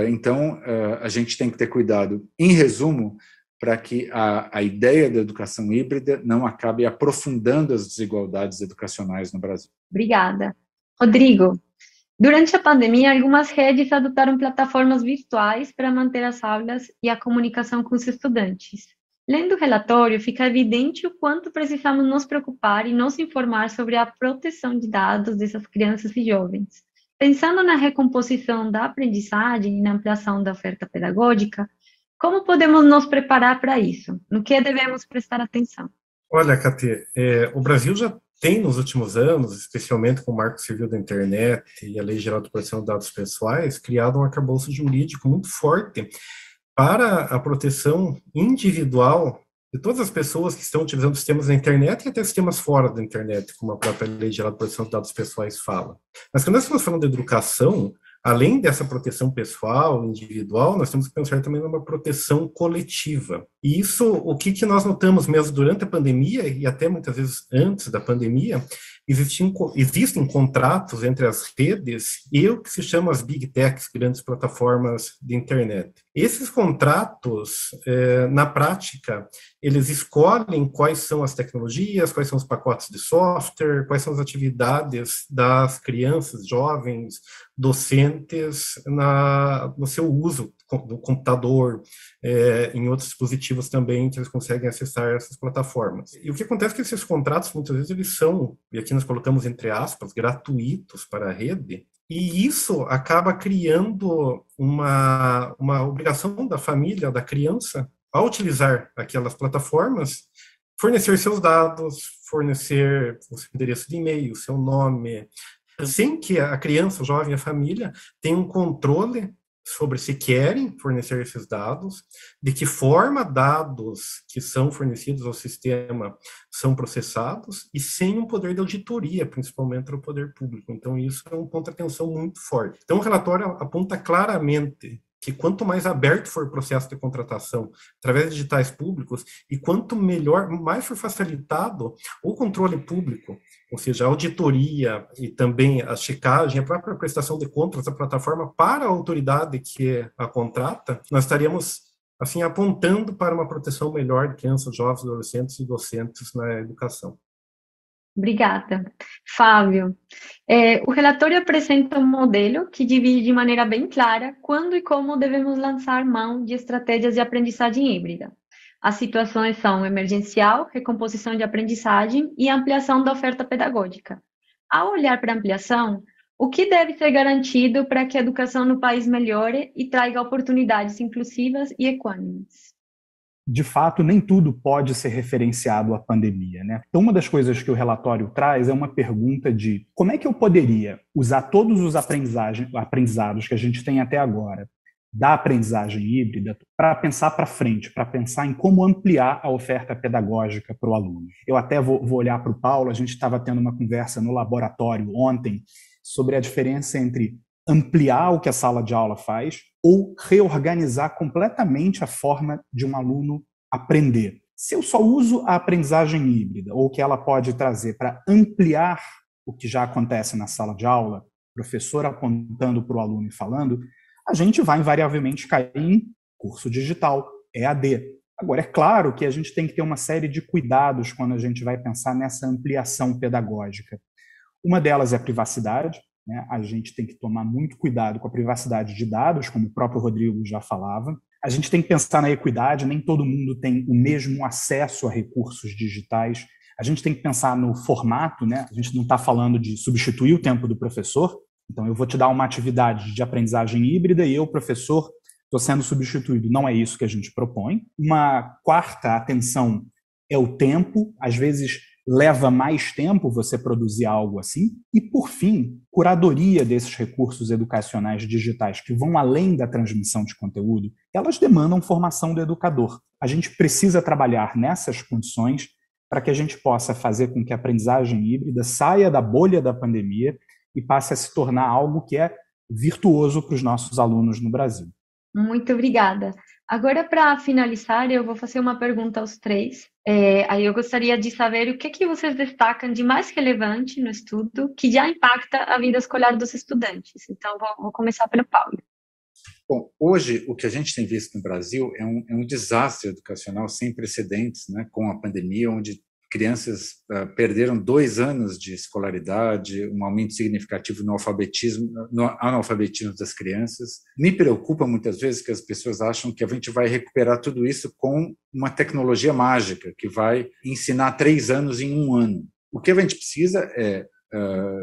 Então, a gente tem que ter cuidado, em resumo, para que a ideia da educação híbrida não acabe aprofundando as desigualdades educacionais no Brasil. Obrigada. Rodrigo, durante a pandemia, algumas redes adotaram plataformas virtuais para manter as aulas e a comunicação com os estudantes. Lendo o relatório, fica evidente o quanto precisamos nos preocupar e nos informar sobre a proteção de dados dessas crianças e jovens. Pensando na recomposição da aprendizagem e na ampliação da oferta pedagógica, como podemos nos preparar para isso? No que devemos prestar atenção? Olha, Catê, o Brasil já tem nos últimos anos, especialmente com o Marco Civil da Internet e a Lei Geral de Proteção de Dados Pessoais, criado um arcabouço jurídico muito forte para a proteção individual de todas as pessoas que estão utilizando sistemas da internet e até sistemas fora da internet, como a própria Lei Geral de Proteção de Dados Pessoais fala. Mas quando nós estamos falando de educação, além dessa proteção pessoal, individual, nós temos que pensar também numa proteção coletiva. E isso, o que nós notamos mesmo durante a pandemia, e até muitas vezes antes da pandemia, existem contratos entre as redes e o que se chama as Big Techs, grandes plataformas de internet. Esses contratos, na prática, eles escolhem quais são as tecnologias, quais são os pacotes de software, quais são as atividades das crianças, jovens, docentes no seu uso do computador, em outros dispositivos também que eles conseguem acessar essas plataformas. E o que acontece é que esses contratos, muitas vezes, eles são, e aqui nós colocamos entre aspas, gratuitos para a rede, e isso acaba criando uma obrigação da família, da criança, ao utilizar aquelas plataformas, fornecer seus dados, fornecer o seu endereço de e-mail, o seu nome, sem que a criança, o jovem, a família tenha um controle sobre se querem fornecer esses dados, de que forma dados que são fornecidos ao sistema são processados e sem um poder de auditoria, principalmente do poder público. Então, isso é um ponto de atenção muito forte. Então, o relatório aponta claramente que quanto mais aberto for o processo de contratação através de editais públicos e quanto melhor, mais for facilitado o controle público, ou seja, a auditoria e também a checagem, a própria prestação de contas da plataforma para a autoridade que a contrata, nós estaríamos assim apontando para uma proteção melhor de crianças, jovens, adolescentes e docentes na educação. Obrigada. Fábio, o relatório apresenta um modelo que divide de maneira bem clara quando e como devemos lançar mão de estratégias de aprendizagem híbrida. As situações são emergencial, recomposição de aprendizagem e ampliação da oferta pedagógica. Ao olhar para a ampliação, o que deve ser garantido para que a educação no país melhore e traga oportunidades inclusivas e equânimes? De fato, nem tudo pode ser referenciado à pandemia, né? Então, uma das coisas que o relatório traz é uma pergunta de como é que eu poderia usar todos os aprendizados que a gente tem até agora da aprendizagem híbrida para pensar para frente, para pensar em como ampliar a oferta pedagógica para o aluno. Eu até vou olhar para o Paulo, a gente estava tendo uma conversa no laboratório ontem sobre a diferença entre ampliar o que a sala de aula faz ou reorganizar completamente a forma de um aluno aprender. Se eu só uso a aprendizagem híbrida, ou o que ela pode trazer para ampliar o que já acontece na sala de aula, professor apontando para o aluno e falando, a gente vai invariavelmente cair em curso digital, EAD. Agora, é claro que a gente tem que ter uma série de cuidados quando a gente vai pensar nessa ampliação pedagógica. Uma delas é a privacidade. A gente tem que tomar muito cuidado com a privacidade de dados, como o próprio Rodrigo já falava. A gente tem que pensar na equidade, nem todo mundo tem o mesmo acesso a recursos digitais. A gente tem que pensar no formato, né? A gente não está falando de substituir o tempo do professor. Então, eu vou te dar uma atividade de aprendizagem híbrida e eu, professor, estou sendo substituído. Não é isso que a gente propõe. Uma quarta atenção é o tempo. Às vezes, leva mais tempo você produzir algo assim. E, por fim, curadoria desses recursos educacionais digitais que vão além da transmissão de conteúdo, elas demandam formação do educador. A gente precisa trabalhar nessas condições para que a gente possa fazer com que a aprendizagem híbrida saia da bolha da pandemia e passe a se tornar algo que é virtuoso para os nossos alunos no Brasil. Muito obrigada. Agora, para finalizar, eu vou fazer uma pergunta aos três. Aí eu gostaria de saber o que vocês destacam de mais relevante no estudo que já impacta a vida escolar dos estudantes. Então, vou começar pelo Paulo. Bom, hoje o que a gente tem visto no Brasil é um desastre educacional sem precedentes, né, com a pandemia, onde crianças perderam 2 anos de escolaridade, um aumento significativo no analfabetismo das crianças. Me preocupa muitas vezes que as pessoas acham que a gente vai recuperar tudo isso com uma tecnologia mágica, que vai ensinar 3 anos em 1 ano. O que a gente precisa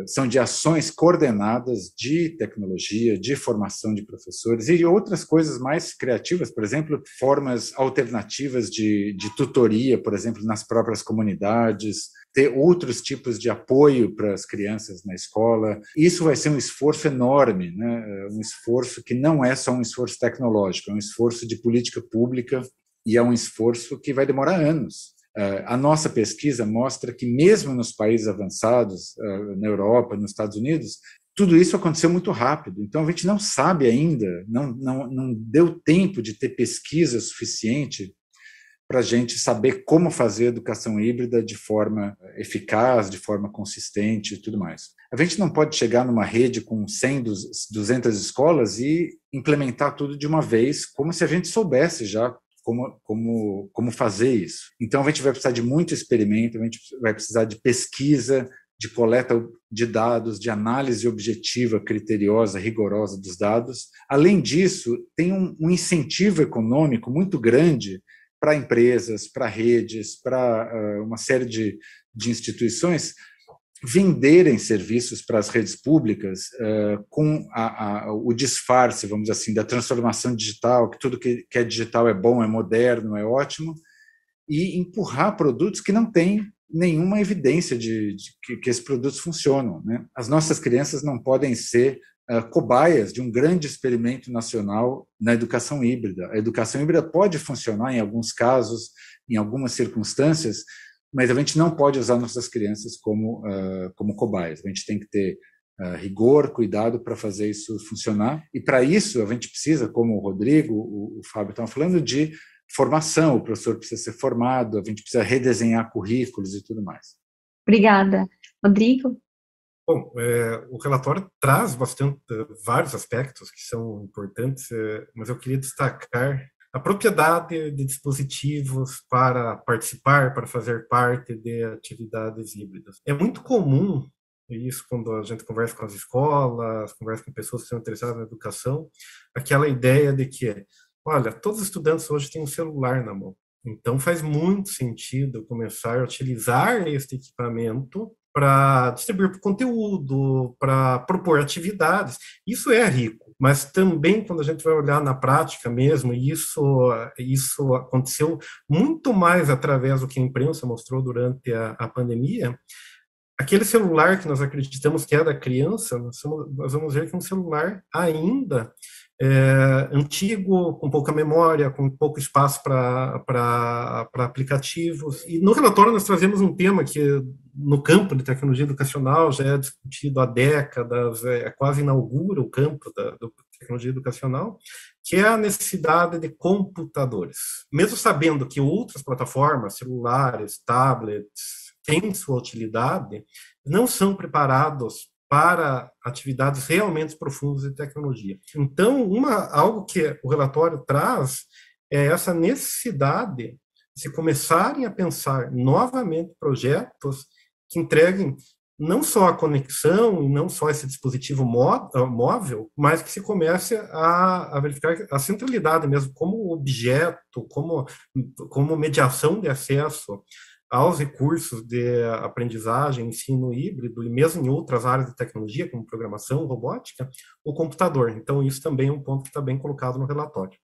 são de ações coordenadas de tecnologia, de formação de professores e de outras coisas mais criativas, por exemplo, formas alternativas de tutoria, por exemplo, nas próprias comunidades, ter outros tipos de apoio para as crianças na escola. Isso vai ser um esforço enorme, né? Um esforço que não é só um esforço tecnológico, é um esforço de política pública e é um esforço que vai demorar anos. A nossa pesquisa mostra que mesmo nos países avançados, na Europa, nos Estados Unidos, tudo isso aconteceu muito rápido. Então, a gente não sabe ainda, não deu tempo de ter pesquisa suficiente para a gente saber como fazer educação híbrida de forma eficaz, de forma consistente e tudo mais. A gente não pode chegar numa rede com 100, 200 escolas e implementar tudo de uma vez, como se a gente soubesse já como fazer isso. Então, a gente vai precisar de muito experimento, a gente vai precisar de pesquisa, de coleta de dados, de análise objetiva, criteriosa, rigorosa dos dados. Além disso, tem um incentivo econômico muito grande para empresas, para redes, para uma série de instituições venderem serviços para as redes públicas com o disfarce, vamos dizer assim, da transformação digital, que tudo que é digital é bom, é moderno, é ótimo, e empurrar produtos que não têm nenhuma evidência de que esses produtos funcionam, né? As nossas crianças não podem ser cobaias de um grande experimento nacional na educação híbrida. A educação híbrida pode funcionar em alguns casos, em algumas circunstâncias, mas a gente não pode usar nossas crianças como cobaias. A gente tem que ter rigor, cuidado para fazer isso funcionar. E para isso a gente precisa, como o Rodrigo, o Fábio estão falando, de formação. O professor precisa ser formado, a gente precisa redesenhar currículos e tudo mais. Obrigada. Rodrigo? Bom, o relatório traz vários aspectos que são importantes, mas eu queria destacar a propriedade de dispositivos para participar, para fazer parte de atividades híbridas. É muito comum, isso quando a gente conversa com as escolas, conversa com pessoas que são interessadas na educação, aquela ideia de que, olha, todos os estudantes hoje têm um celular na mão. Então faz muito sentido começar a utilizar este equipamento para distribuir conteúdo, para propor atividades. Isso é rico, mas também quando a gente vai olhar na prática mesmo, isso aconteceu muito mais através do que a imprensa mostrou durante a pandemia. Aquele celular que nós acreditamos que é da criança, nós vamos ver que é um celular ainda antigo, com pouca memória, com pouco espaço para aplicativos. E no relatório nós trazemos um tema que no campo de tecnologia educacional já é discutido há décadas, quase inaugura o campo da tecnologia educacional, que é a necessidade de computadores. Mesmo sabendo que outras plataformas, celulares, tablets, têm sua utilidade, não são preparados para atividades realmente profundas de tecnologia. Então, algo que o relatório traz é essa necessidade de se começarem a pensar novamente projetos que entreguem não só a conexão e não só esse dispositivo móvel, mas que se comece a verificar a centralidade mesmo como objeto, como mediação de acesso aos recursos de aprendizagem, ensino híbrido, e mesmo em outras áreas de tecnologia, como programação, robótica, o computador. Então, isso também é um ponto que está bem colocado no relatório.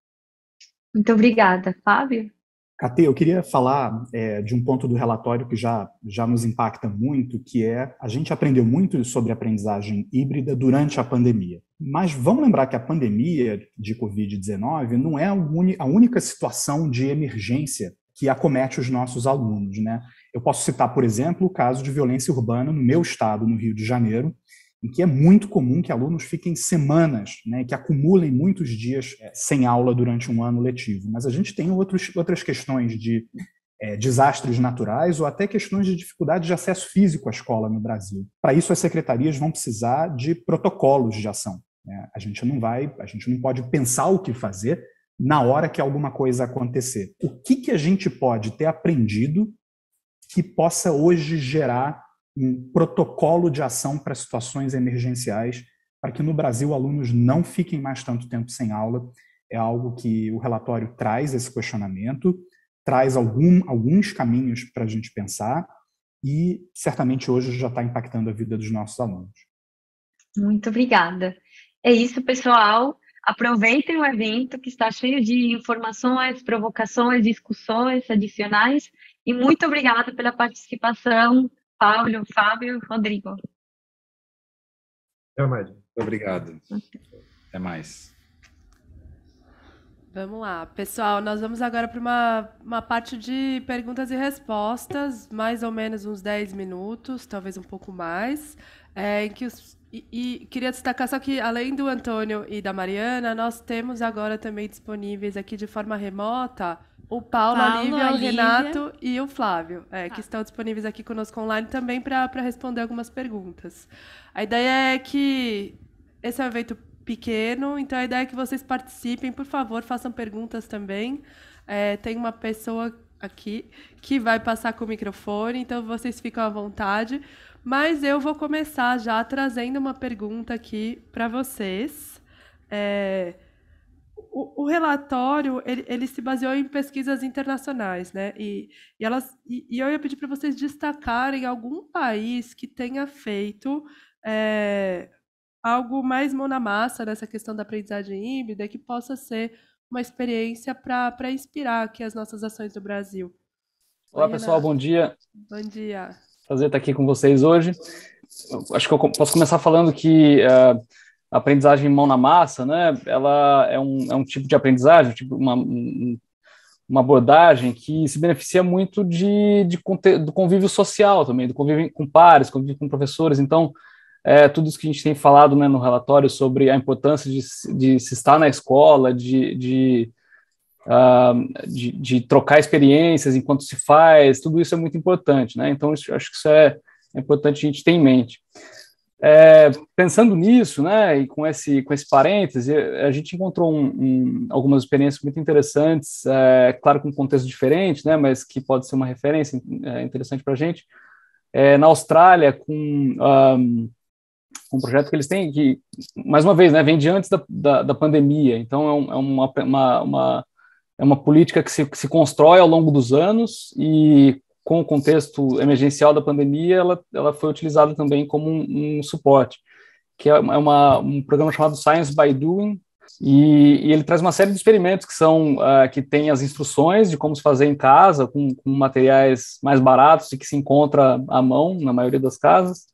Muito obrigada. Fábio? Cate, eu queria falar de um ponto do relatório que já nos impacta muito, que é a gente aprendeu muito sobre aprendizagem híbrida durante a pandemia. Mas vamos lembrar que a pandemia de Covid-19 não é a única situação de emergência que acomete os nossos alunos, né? Eu posso citar, por exemplo, o caso de violência urbana no meu estado, no Rio de Janeiro, em que é muito comum que alunos fiquem semanas, né, que acumulem muitos dias sem aula durante um ano letivo. Mas a gente tem outras questões de desastres naturais ou até questões de dificuldade de acesso físico à escola no Brasil. Para isso, as secretarias vão precisar de protocolos de ação, né? A gente não pode pensar o que fazer na hora que alguma coisa acontecer. O que a gente pode ter aprendido que possa hoje gerar um protocolo de ação para situações emergenciais, para que no Brasil alunos não fiquem mais tanto tempo sem aula? É algo que o relatório traz esse questionamento, traz alguns caminhos para a gente pensar e certamente hoje já está impactando a vida dos nossos alunos. Muito obrigada. É isso, pessoal. Aproveitem o evento que está cheio de informações, provocações, discussões adicionais. E muito obrigada pela participação, Paulo, Fábio, Rodrigo. Até mais. Muito obrigado. Até mais. Vamos lá, pessoal, nós vamos agora para uma parte de perguntas e respostas, mais ou menos uns 10 minutos, talvez um pouco mais, em que e queria destacar só que, além do Antônio e da Mariana, nós temos agora também disponíveis aqui de forma remota o Paulo, a Lívia, o Renato e o Flávio, que estão disponíveis aqui conosco online também para responder algumas perguntas. A ideia é que esse é um evento pequeno, então a ideia é que vocês participem, por favor, façam perguntas também. Tem uma pessoa aqui que vai passar com o microfone, então vocês ficam à vontade. Mas eu vou começar já trazendo uma pergunta aqui para vocês. O relatório ele se baseou em pesquisas internacionais, né? E eu ia pedir para vocês destacarem algum país que tenha feito algo mais mão na massa nessa questão da aprendizagem híbrida, que possa ser uma experiência para inspirar aqui as nossas ações do Brasil. Olá, pessoal, bom dia. Bom dia. Prazer estar aqui com vocês hoje. Acho que eu posso começar falando que a aprendizagem mão na massa, né, ela é um tipo de aprendizagem, uma abordagem que se beneficia muito do convívio social também, do convívio com pares, convívio com professores. Então, tudo isso que a gente tem falado, né, no relatório sobre a importância de se estar na escola, de trocar experiências enquanto se faz, tudo isso é muito importante, né? Então, acho que isso é importante a gente ter em mente. Pensando nisso, né, e com esse parêntese, a gente encontrou algumas experiências muito interessantes, claro, com um contexto diferente, né, mas que pode ser uma referência interessante para a gente. Na Austrália, com um projeto que eles têm que, mais uma vez, né, vem de antes da pandemia, então é uma política que se constrói ao longo dos anos e, com o contexto emergencial da pandemia, ela foi utilizada também como um suporte, que é um programa chamado Science by Doing, e ele traz uma série de experimentos que tem as instruções de como se fazer em casa, com materiais mais baratos e que se encontra à mão, na maioria das casas,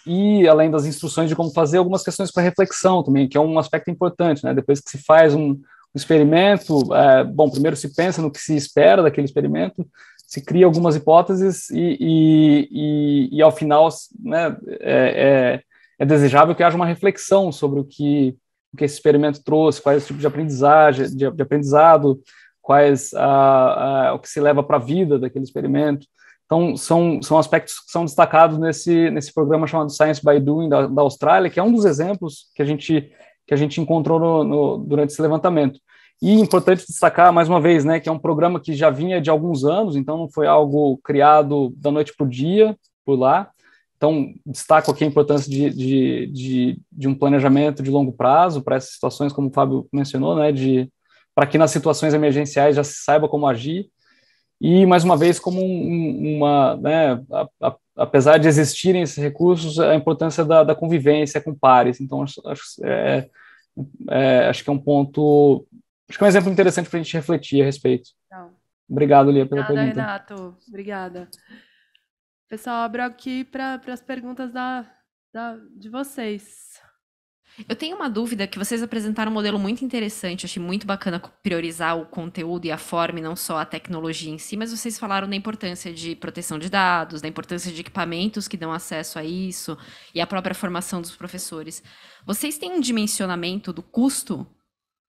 e além das instruções de como fazer, algumas questões para reflexão também, que é um aspecto importante, né? Depois que se faz um experimento, primeiro se pensa no que se espera daquele experimento, se cria algumas hipóteses e ao final, né, é desejável que haja uma reflexão sobre o que esse experimento trouxe, quais tipos de aprendizagem, de aprendizado, quais o que se leva para a vida daquele experimento. Então, são aspectos que são destacados nesse programa chamado Science by Doing da Austrália, que é um dos exemplos que a gente encontrou durante esse levantamento. E importante destacar, mais uma vez, né, que é um programa que já vinha de alguns anos, então não foi algo criado da noite para o dia, por lá. Então, destaco aqui a importância de um planejamento de longo prazo para essas situações, como o Fábio mencionou, né, para que nas situações emergenciais já se saiba como agir. E, mais uma vez, como né, apesar de existirem esses recursos, a importância da convivência com pares. Então, acho que é um ponto, acho que é um exemplo interessante para a gente refletir a respeito. Não. Obrigado, Lia, pela Obrigada, pergunta. Renato. Obrigada. Pessoal, abro aqui para as perguntas de vocês. Eu tenho uma dúvida, que vocês apresentaram um modelo muito interessante, achei muito bacana priorizar o conteúdo e a forma e não só a tecnologia em si, mas vocês falaram da importância de proteção de dados, da importância de equipamentos que dão acesso a isso e a própria formação dos professores. Vocês têm um dimensionamento do custo,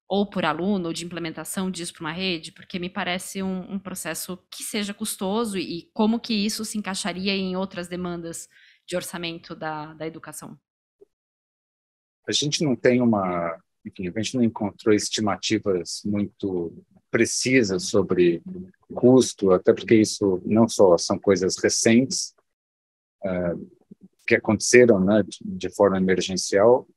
ou por aluno, ou de implementação disso para uma rede? Porque me parece um processo que seja custoso e como que isso se encaixaria em outras demandas de orçamento da educação. A gente não tem a gente não encontrou estimativas muito precisas sobre custo, até porque isso não só são coisas recentes que aconteceram, né, de forma emergencial,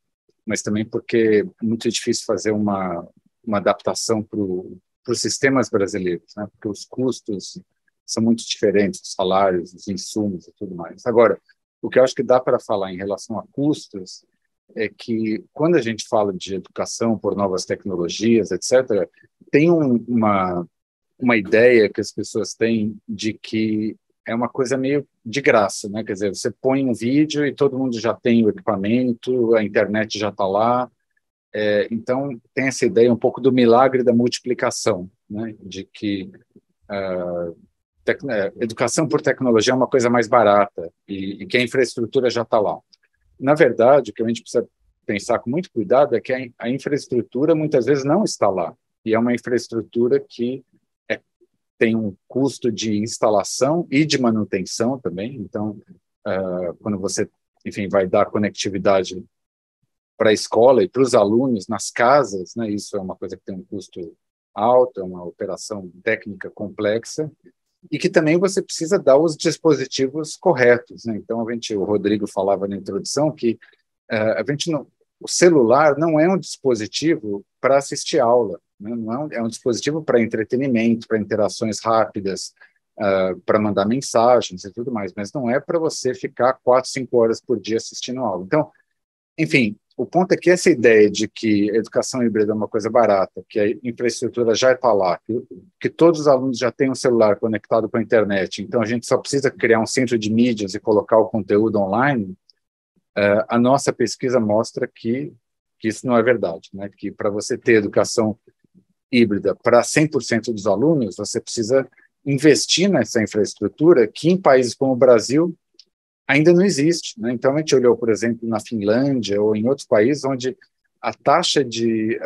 mas também porque é muito difícil fazer uma adaptação para os sistemas brasileiros, né, porque os custos são muito diferentes, os salários, os insumos e tudo mais. Agora, o que eu acho que dá para falar em relação a custos é que, quando a gente fala de educação por novas tecnologias, etc., tem uma ideia que as pessoas têm de que é uma coisa meio de graça, né? Quer dizer, você põe um vídeo e todo mundo já tem o equipamento, a internet já está lá. Então, tem essa ideia um pouco do milagre da multiplicação, né? De que educação por tecnologia é uma coisa mais barata e que a infraestrutura já está lá. Na verdade, o que a gente precisa pensar com muito cuidado é que a infraestrutura muitas vezes não está lá. E é uma infraestrutura que tem um custo de instalação e de manutenção também. Então, quando você, enfim, vai dar conectividade para a escola e para os alunos nas casas, né, isso é uma coisa que tem um custo alto, é uma operação técnica complexa, e que também você precisa dar os dispositivos corretos, né? Então, o Rodrigo falava na introdução que o celular não é um dispositivo para assistir aula, né? Não é um dispositivo para entretenimento, para interações rápidas, para mandar mensagens e tudo mais, mas não é para você ficar 4, 5 horas por dia assistindo aula. Então, enfim, o ponto é que essa ideia de que a educação híbrida é uma coisa barata, que a infraestrutura já está lá, que todos os alunos já têm um celular conectado com a internet, então a gente só precisa criar um centro de mídias e colocar o conteúdo online, a nossa pesquisa mostra que isso não é verdade, né? Que para você ter educação híbrida para 100% dos alunos, você precisa investir nessa infraestrutura que, em países como o Brasil, ainda não existe, né? Então, a gente olhou, por exemplo, na Finlândia ou em outros países onde a taxa de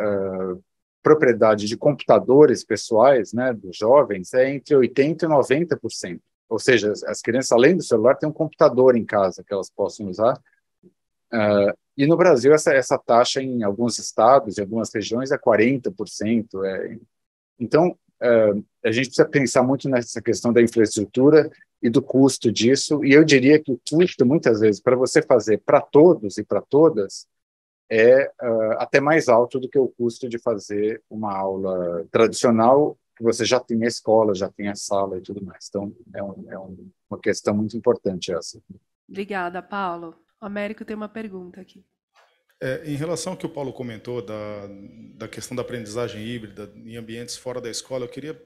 propriedade de computadores pessoais, né, dos jovens é entre 80% e 90%. Ou seja, as crianças, além do celular, têm um computador em casa que elas possam usar. E no Brasil, essa taxa, em alguns estados, em algumas regiões, é 40%. Então, a gente precisa pensar muito nessa questão da infraestrutura e do custo disso, e eu diria que o custo, muitas vezes, para você fazer para todos e para todas, é até mais alto do que o custo de fazer uma aula tradicional, que você já tem a escola, já tem a sala e tudo mais. Então, uma questão muito importante essa. Obrigada, Paulo. O Américo tem uma pergunta aqui. Em relação ao que o Paulo comentou da questão da aprendizagem híbrida em ambientes fora da escola, eu queria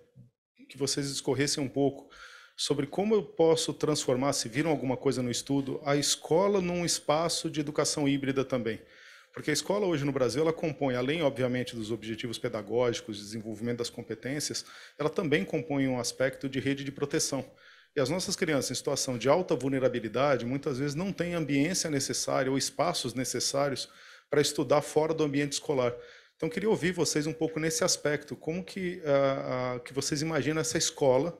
que vocês discorressem um pouco sobre como eu posso transformar, se viram alguma coisa no estudo, a escola num espaço de educação híbrida também. Porque a escola hoje no Brasil, ela compõe, além, obviamente, dos objetivos pedagógicos, de desenvolvimento das competências, ela também compõe um aspecto de rede de proteção. E as nossas crianças em situação de alta vulnerabilidade, muitas vezes não têm a ambiência necessária ou espaços necessários para estudar fora do ambiente escolar. Então, queria ouvir vocês um pouco nesse aspecto, como que vocês imaginam essa escola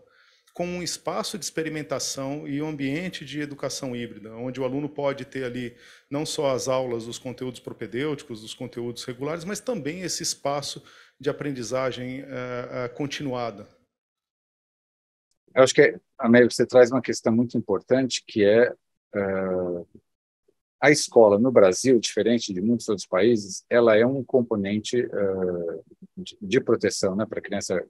como um espaço de experimentação e um ambiente de educação híbrida, onde o aluno pode ter ali não só as aulas, os conteúdos propedêuticos, os conteúdos regulares, mas também esse espaço de aprendizagem continuada. Eu acho que, Américo, você traz uma questão muito importante, que é a escola no Brasil, diferente de muitos outros países, ela é um componente de proteção, né, para a criança.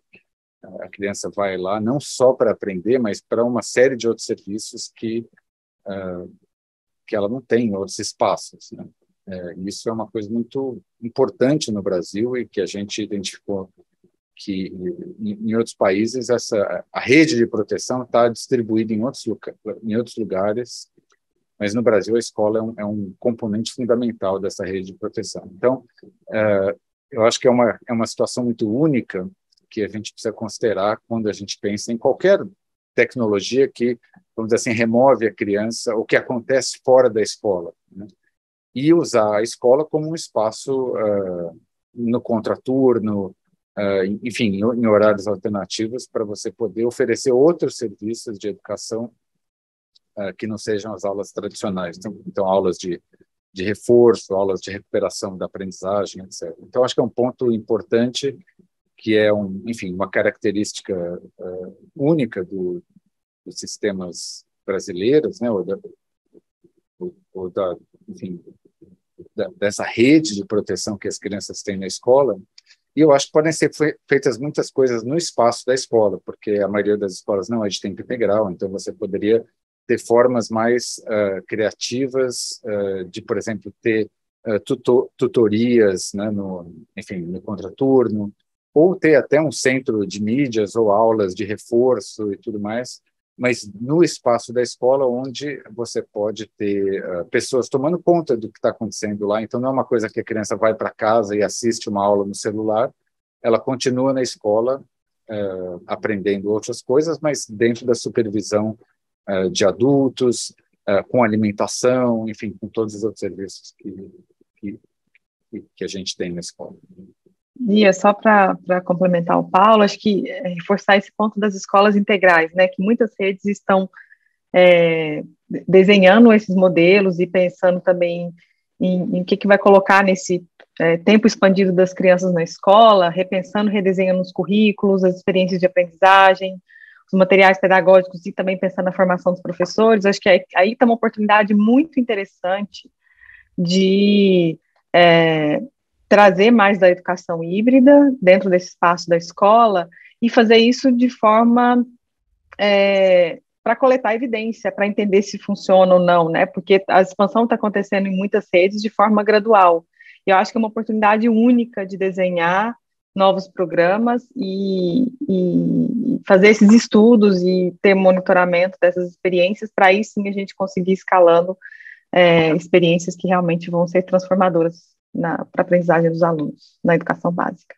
A criança vai lá não só para aprender, mas para uma série de outros serviços que ela não tem em outros espaços, né? Isso é uma coisa muito importante no Brasil e que a gente identificou que em outros países a rede de proteção está distribuída em outros lugares, mas no Brasil a escola é um componente fundamental dessa rede de proteção. Então, eu acho que é uma situação muito única que a gente precisa considerar quando a gente pensa em qualquer tecnologia que, vamos dizer assim, remove a criança, o que acontece fora da escola, né? E usar a escola como um espaço no contraturno, enfim, em horários alternativos, para você poder oferecer outros serviços de educação que não sejam as aulas tradicionais. Então aulas de reforço, aulas de recuperação da aprendizagem, etc. Então, acho que é um ponto importante, que é, enfim, uma característica única dos sistemas brasileiros, né, enfim, dessa rede de proteção que as crianças têm na escola. E eu acho que podem ser feitas muitas coisas no espaço da escola, porque a maioria das escolas não é de tempo integral, então você poderia ter formas mais criativas de, por exemplo, ter tutorias, né, enfim, no contraturno, ou ter até um centro de mídias ou aulas de reforço e tudo mais, mas no espaço da escola, onde você pode ter pessoas tomando conta do que está acontecendo lá. Então, não é uma coisa que a criança vai para casa e assiste uma aula no celular, ela continua na escola aprendendo outras coisas, mas dentro da supervisão de adultos, com alimentação, enfim, com todos os outros serviços que a gente tem na escola. E só para complementar o Paulo, acho que reforçar esse ponto das escolas integrais, né, que muitas redes estão desenhando esses modelos e pensando também em que vai colocar nesse tempo expandido das crianças na escola, repensando, redesenhando os currículos, as experiências de aprendizagem, os materiais pedagógicos e também pensando na formação dos professores. Acho que aí está uma oportunidade muito interessante de trazer mais da educação híbrida dentro desse espaço da escola e fazer isso de forma para coletar evidência, para entender se funciona ou não, né? Porque a expansão está acontecendo em muitas redes de forma gradual. E eu acho que é uma oportunidade única de desenhar novos programas e fazer esses estudos e ter monitoramento dessas experiências, para aí sim a gente conseguir escalando experiências que realmente vão ser transformadoras para a aprendizagem dos alunos na educação básica.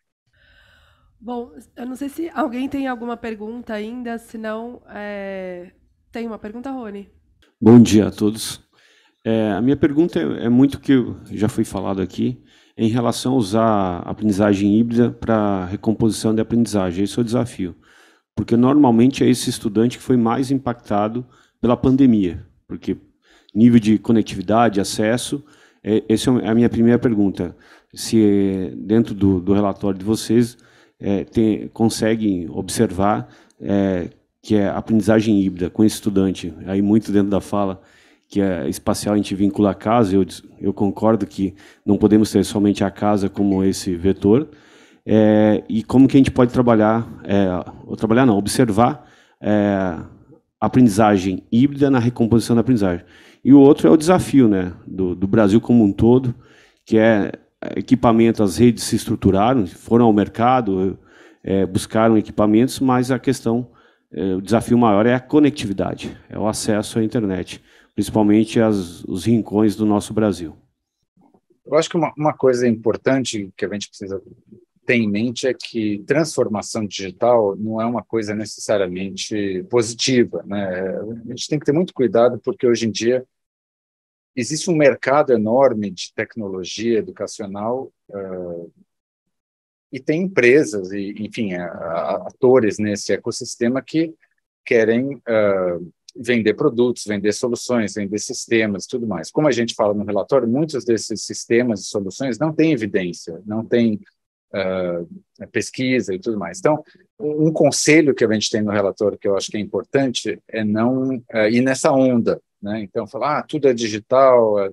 Bom, eu não sei se alguém tem alguma pergunta ainda, se não, tem uma pergunta, Rony? Bom dia a todos. A minha pergunta é muito que já foi falado aqui, em relação a usar a aprendizagem híbrida para recomposição de aprendizagem. Esse é o desafio, porque normalmente é esse estudante que foi mais impactado pela pandemia, porque nível de conectividade, acesso, essa é a minha primeira pergunta. Se dentro do relatório de vocês conseguem observar que é a aprendizagem híbrida com esse estudante, aí muito dentro da fala, que é espacial, a gente vincula a casa, eu concordo que não podemos ter somente a casa como esse vetor, e como que a gente pode trabalhar, observar a aprendizagem híbrida na recomposição da aprendizagem. E o outro é o desafio, né, do Brasil como um todo, que é equipamento, as redes se estruturaram, foram ao mercado, buscaram equipamentos, mas a questão, o desafio maior é a conectividade, é o acesso à internet, principalmente os rincões do nosso Brasil. Eu acho que uma coisa importante que a gente precisa ter em mente é que transformação digital não é uma coisa necessariamente positiva, né? A gente tem que ter muito cuidado, porque hoje em dia existe um mercado enorme de tecnologia educacional e tem empresas e, enfim, atores nesse ecossistema que querem vender produtos, vender soluções, vender sistemas, tudo mais. Como a gente fala no relatório, muitos desses sistemas e soluções não têm evidência, não têm pesquisa e tudo mais. Então, um conselho que a gente tem no relatório que eu acho que é importante é não ir nessa onda, né? Então, falar, tudo é digital, a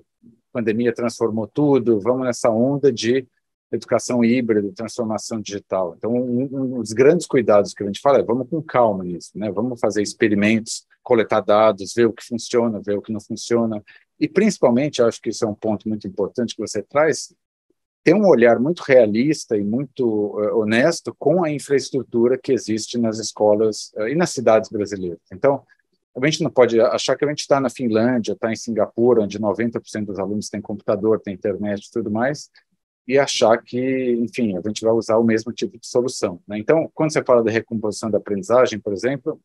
pandemia transformou tudo, vamos nessa onda de educação híbrida, transformação digital. Então, um dos grandes cuidados que a gente fala é vamos com calma nisso, né? Vamos fazer experimentos, coletar dados, ver o que funciona, ver o que não funciona. E, principalmente, acho que isso é um ponto muito importante que você traz, ter um olhar muito realista e muito honesto com a infraestrutura que existe nas escolas e nas cidades brasileiras. Então, a gente não pode achar que a gente está na Finlândia, está em Singapura, onde 90% dos alunos têm computador, têm internet e tudo mais, e achar que, enfim, a gente vai usar o mesmo tipo de solução, né? Então, quando você fala da recomposição da aprendizagem, por exemplo,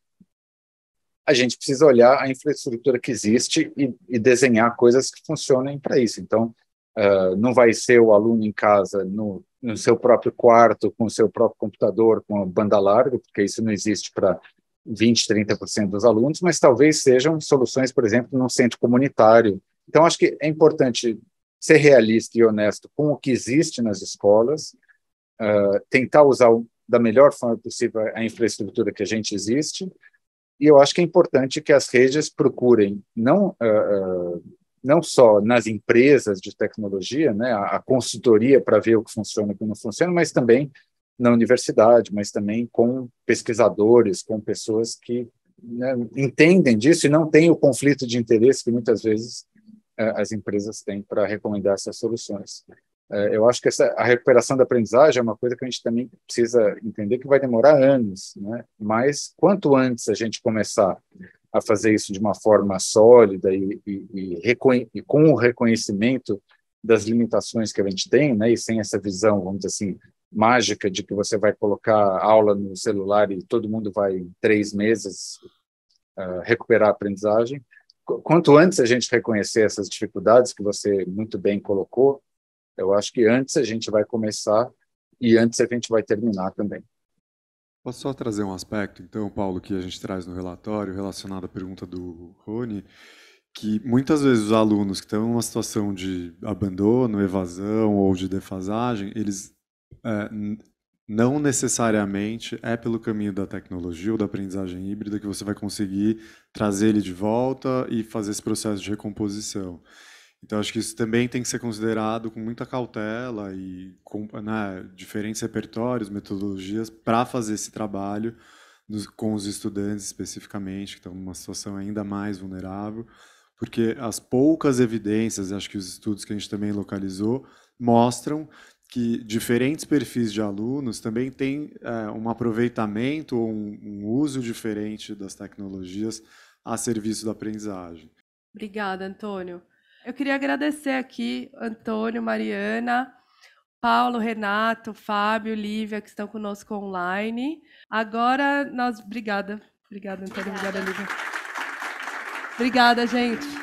a gente precisa olhar a infraestrutura que existe e desenhar coisas que funcionem para isso. Então, não vai ser o aluno em casa, no seu próprio quarto, com o seu próprio computador, com a banda larga, porque isso não existe para 20%, 30% dos alunos, mas talvez sejam soluções, por exemplo, num centro comunitário. Então, acho que é importante ser realista e honesto com o que existe nas escolas, tentar usar da melhor forma possível a infraestrutura que a gente existe, e eu acho que é importante que as redes procurem não só nas empresas de tecnologia, né, a consultoria para ver o que funciona e o que não funciona, mas também na universidade, mas também com pesquisadores, com pessoas que, né, entendem disso e não têm o conflito de interesse que muitas vezes as empresas têm para recomendar essas soluções. Eu acho que a recuperação da aprendizagem é uma coisa que a gente também precisa entender que vai demorar anos, né? Mas quanto antes a gente começar a fazer isso de uma forma sólida e com o reconhecimento das limitações que a gente tem, né? E sem essa visão, vamos dizer assim, mágica de que você vai colocar aula no celular e todo mundo vai, em 3 meses, recuperar a aprendizagem. Quanto antes a gente reconhecer essas dificuldades que você muito bem colocou, eu acho que antes a gente vai começar e antes a gente vai terminar também. Posso só trazer um aspecto, então, Paulo, que a gente traz no relatório, relacionado à pergunta do Rony, que muitas vezes os alunos que estão em uma situação de abandono, evasão ou de defasagem, eles não necessariamente é pelo caminho da tecnologia ou da aprendizagem híbrida que você vai conseguir trazer ele de volta e fazer esse processo de recomposição. Então, acho que isso também tem que ser considerado com muita cautela e com, né, diferentes repertórios, metodologias para fazer esse trabalho com os estudantes especificamente, que estão numa situação ainda mais vulnerável, porque as poucas evidências, acho que os estudos que a gente também localizou, mostram que diferentes perfis de alunos também têm um aproveitamento ou um uso diferente das tecnologias a serviço da aprendizagem. Obrigada, Antônio. Eu queria agradecer aqui, Antônio, Mariana, Paulo, Renato, Fábio, Lívia, que estão conosco online. Agora, obrigada. Obrigada, Antônio. Obrigada, Lívia. Obrigada, gente.